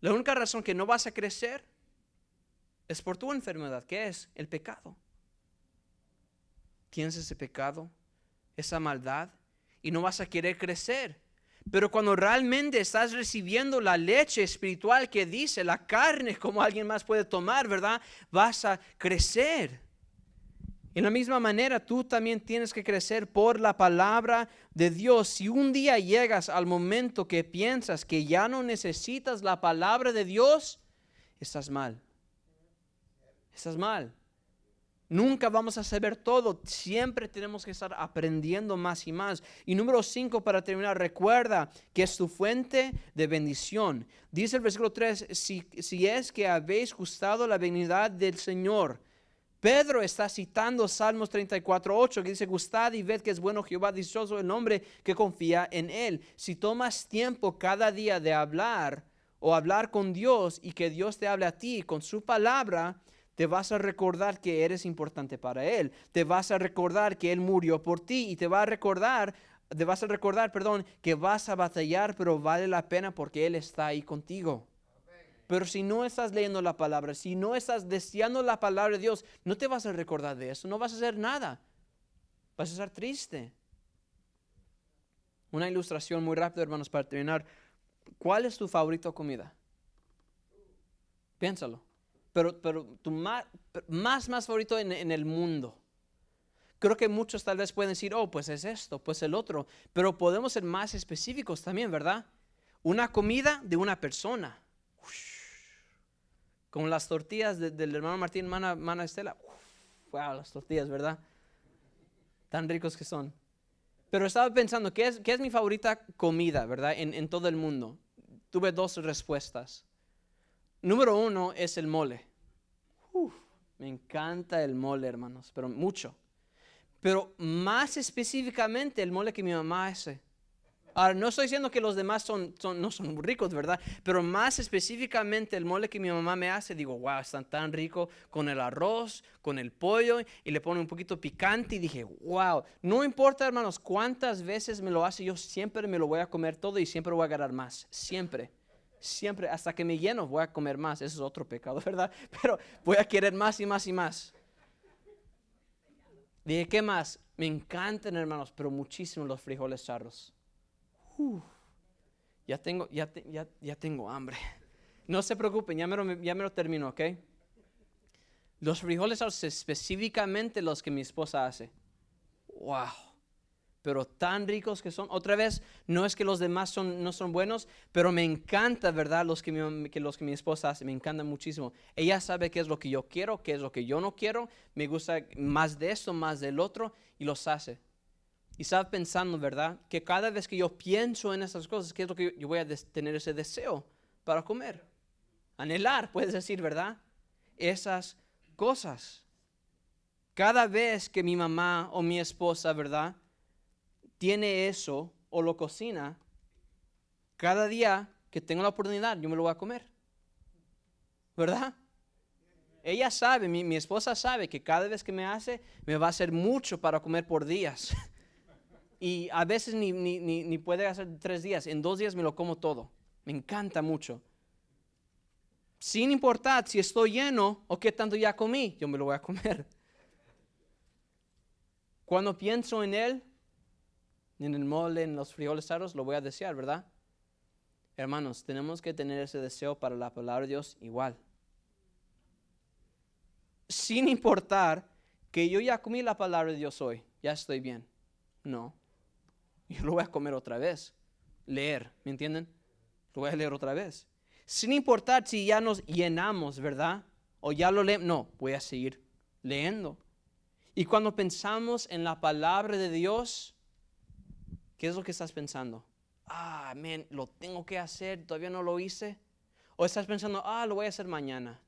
La única razón que no vas a crecer es por tu enfermedad. ¿Qué es? El pecado. Tienes ese pecado, esa maldad, y no vas a querer crecer. Pero cuando realmente estás recibiendo la leche espiritual que dice, la carne como alguien más puede tomar, ¿verdad? Vas a crecer. En la misma manera, tú también tienes que crecer por la palabra de Dios. Si un día llegas al momento que piensas que ya no necesitas la palabra de Dios, estás mal. Estás mal. Nunca vamos a saber todo. Siempre tenemos que estar aprendiendo más y más. Y número 5, para terminar, recuerda que es tu fuente de bendición. Dice el versículo 3, si es que habéis gustado la benignidad del Señor. Pedro está citando Salmos 34:8, que dice, gustad y ved que es bueno Jehová, dichoso el hombre que confía en él. Si tomas tiempo cada día de hablar o hablar con Dios y que Dios te hable a ti con su palabra, te vas a recordar que eres importante para Él. Te vas a recordar que Él murió por ti y te vas a recordar, que vas a batallar, pero vale la pena porque Él está ahí contigo. Pero si no estás leyendo la palabra, si no estás deseando la palabra de Dios, no te vas a recordar de eso, no vas a hacer nada. Vas a estar triste. Una ilustración muy rápida, hermanos, para terminar. ¿Cuál es tu favorita comida? Piénsalo. Pero tu más favorito en el mundo. Creo que muchos tal vez pueden decir, pues es esto, pues el otro. Pero podemos ser más específicos también, ¿verdad? Una comida de una persona. Como las tortillas del hermano Martín, hermana Estela. Wow, las tortillas, ¿verdad? Tan ricos que son. Pero estaba pensando, ¿qué es mi favorita comida, verdad? En todo el mundo. Tuve 2 respuestas. Número 1 es el mole. Me encanta el mole, hermanos, pero mucho. Pero más específicamente el mole que mi mamá hace. Ahora, no estoy diciendo que los demás no son ricos, ¿verdad? Pero más específicamente el mole que mi mamá me hace, digo, wow, están tan ricos con el arroz, con el pollo, y le pone un poquito picante, y dije, wow, no importa, hermanos, cuántas veces me lo hace, yo siempre me lo voy a comer todo y siempre voy a agarrar más, siempre, hasta que me lleno voy a comer más. Eso es otro pecado, ¿verdad? Pero voy a querer más y más y más. Dije, ¿qué más? Me encantan, hermanos, pero muchísimo los frijoles charros. Ya tengo hambre. No se preocupen, ya me lo termino, ¿ok? Los frijoles son específicamente los que mi esposa hace. Wow. Pero tan ricos que son. Otra vez, no es que los demás no son buenos, pero me encanta, ¿verdad? Los que mi esposa hace, me encantan muchísimo. Ella sabe qué es lo que yo quiero, qué es lo que yo no quiero. Me gusta más de esto, más del otro, y los hace. Y estaba pensando, ¿verdad? Que cada vez que yo pienso en esas cosas, ¿qué es lo que yo voy a tener ese deseo para comer? Anhelar, puedes decir, ¿verdad? Esas cosas. Cada vez que mi mamá o mi esposa, ¿verdad?, tiene eso o lo cocina, cada día que tengo la oportunidad, yo me lo voy a comer. ¿Verdad? Ella sabe, mi esposa sabe que cada vez que me hace, me va a hacer mucho para comer por días. Y a veces ni puede hacer 3 días. En 2 días me lo como todo. Me encanta mucho. Sin importar si estoy lleno o qué tanto ya comí, yo me lo voy a comer. Cuando pienso en él, en el mole, en los frijoles charros, lo voy a desear, ¿verdad? Hermanos, tenemos que tener ese deseo para la palabra de Dios igual. Sin importar que yo ya comí la palabra de Dios hoy, ya estoy bien. No. Yo lo voy a comer otra vez. Leer, ¿me entienden? Lo voy a leer otra vez. Sin importar si ya nos llenamos, ¿verdad? O ya lo leo. No, voy a seguir leyendo. Y cuando pensamos en la palabra de Dios, ¿qué es lo que estás pensando? Man, lo tengo que hacer, todavía no lo hice. O estás pensando, lo voy a hacer mañana.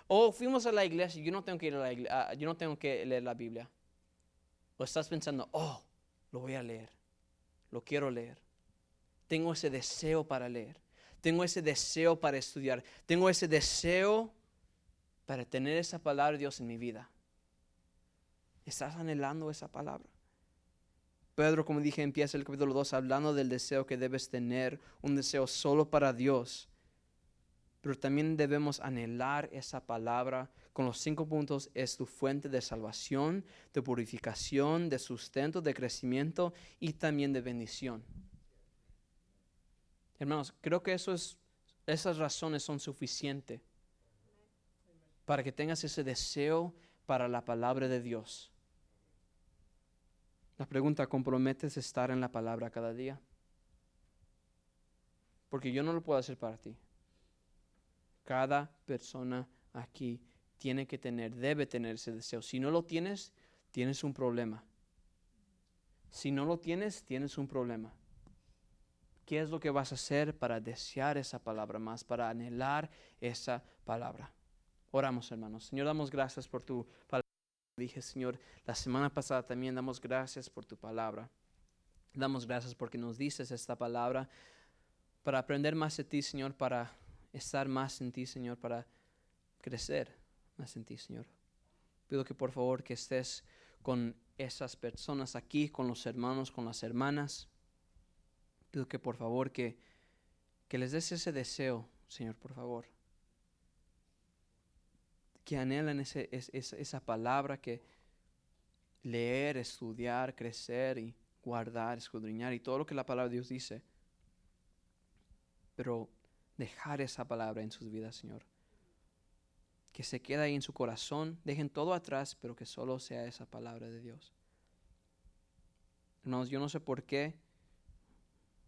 O fuimos a la iglesia, yo no tengo que ir a la iglesia, yo no tengo que leer la Biblia. O estás pensando, lo voy a leer, lo quiero leer. Tengo ese deseo para leer. Tengo ese deseo para estudiar. Tengo ese deseo para tener esa palabra de Dios en mi vida. ¿Estás anhelando esa palabra? Pedro, como dije, empieza el capítulo 2 hablando del deseo que debes tener, un deseo solo para Dios. Pero también debemos anhelar esa palabra con los 5 puntos. Es tu fuente de salvación, de purificación, de sustento, de crecimiento y también de bendición. Hermanos, creo que esas razones son suficientes para que tengas ese deseo para la palabra de Dios. La pregunta, ¿comprometes estar en la palabra cada día? Porque yo no lo puedo hacer para ti. Cada persona aquí debe tener ese deseo. Si no lo tienes, tienes un problema. Si no lo tienes, tienes un problema. ¿Qué es lo que vas a hacer para desear esa palabra más, para anhelar esa palabra? Oramos, hermanos. Señor, damos gracias por tu palabra. Dije, Señor, la semana pasada también damos gracias por tu palabra. Damos gracias porque nos dices esta palabra para aprender más de ti, Señor, para estar más en ti, Señor, para crecer más en ti, Señor. Pido que por favor que estés con esas personas aquí, con los hermanos, con las hermanas. Pido que por favor que les des ese deseo, Señor, por favor. Que anhelan esa palabra, que leer, estudiar, crecer y guardar, escudriñar y todo lo que la palabra de Dios dice. Pero dejar esa palabra en sus vidas, Señor. Que se quede ahí en su corazón, dejen todo atrás, pero que solo sea esa palabra de Dios. Hermanos, yo no sé por qué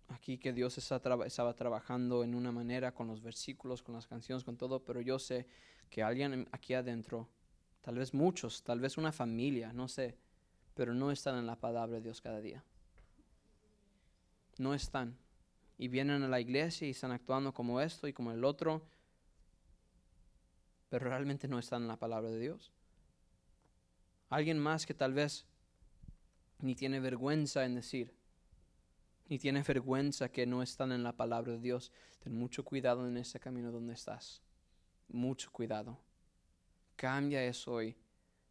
aquí que Dios estaba trabajando en una manera con los versículos, con las canciones, con todo, pero yo sé que alguien aquí adentro, tal vez muchos, tal vez una familia, no sé, pero no están en la palabra de Dios cada día. No están. Y vienen a la iglesia y están actuando como esto y como el otro, pero realmente no están en la palabra de Dios. Alguien más que tal vez ni tiene vergüenza en decir, ni tiene vergüenza que no están en la palabra de Dios. Ten mucho cuidado en ese camino donde estás. Mucho cuidado. Cambia eso hoy.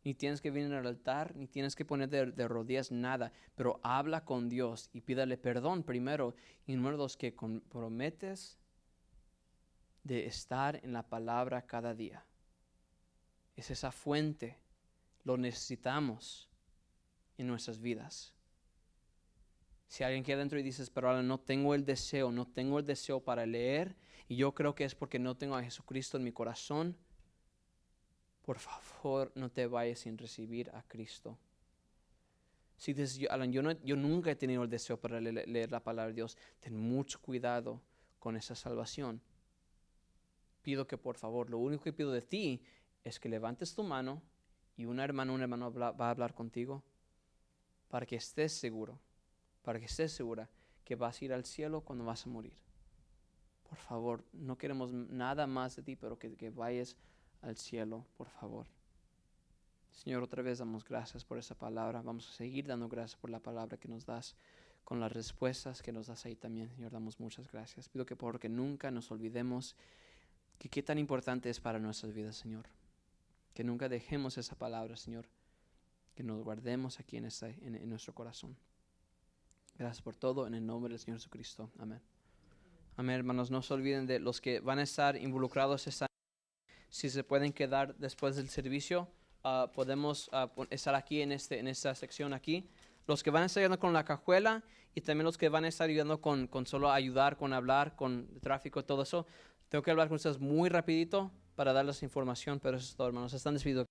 Ni tienes que venir al altar, ni tienes que poner de rodillas, nada. Pero habla con Dios y pídale perdón primero. Y número 2, que comprometes de estar en la palabra cada día. Es esa fuente. Lo necesitamos en nuestras vidas. Si alguien queda dentro y dices, pero ahora no tengo el deseo para leer, y yo creo que es porque no tengo a Jesucristo en mi corazón, por favor, no te vayas sin recibir a Cristo. Si dices, Alan, yo nunca he tenido el deseo para leer la palabra de Dios, ten mucho cuidado con esa salvación. Pido que por favor, lo único que pido de ti es que levantes tu mano y un hermano va a hablar contigo para que estés seguro, para que estés segura que vas a ir al cielo cuando vas a morir. Por favor, no queremos nada más de ti, pero que vayas al cielo, por favor. Señor, otra vez damos gracias por esa palabra. Vamos a seguir dando gracias por la palabra que nos das, con las respuestas que nos das ahí también. Señor, damos muchas gracias. Pido que porque nunca nos olvidemos que qué tan importante es para nuestras vidas, Señor. Que nunca dejemos esa palabra, Señor. Que nos guardemos aquí en nuestro corazón. Gracias por todo, en el nombre del Señor Jesucristo. Amén. Amén, hermanos. No se olviden de los que van a estar involucrados esta noche. Si se pueden quedar después del servicio, podemos estar aquí en esta sección aquí. Los que van a estar ayudando con la cajuela y también los que van a estar ayudando con solo ayudar, con hablar, con tráfico, todo eso. Tengo que hablar con ustedes muy rapidito para darles información, pero eso es todo, hermanos. Están despedidos.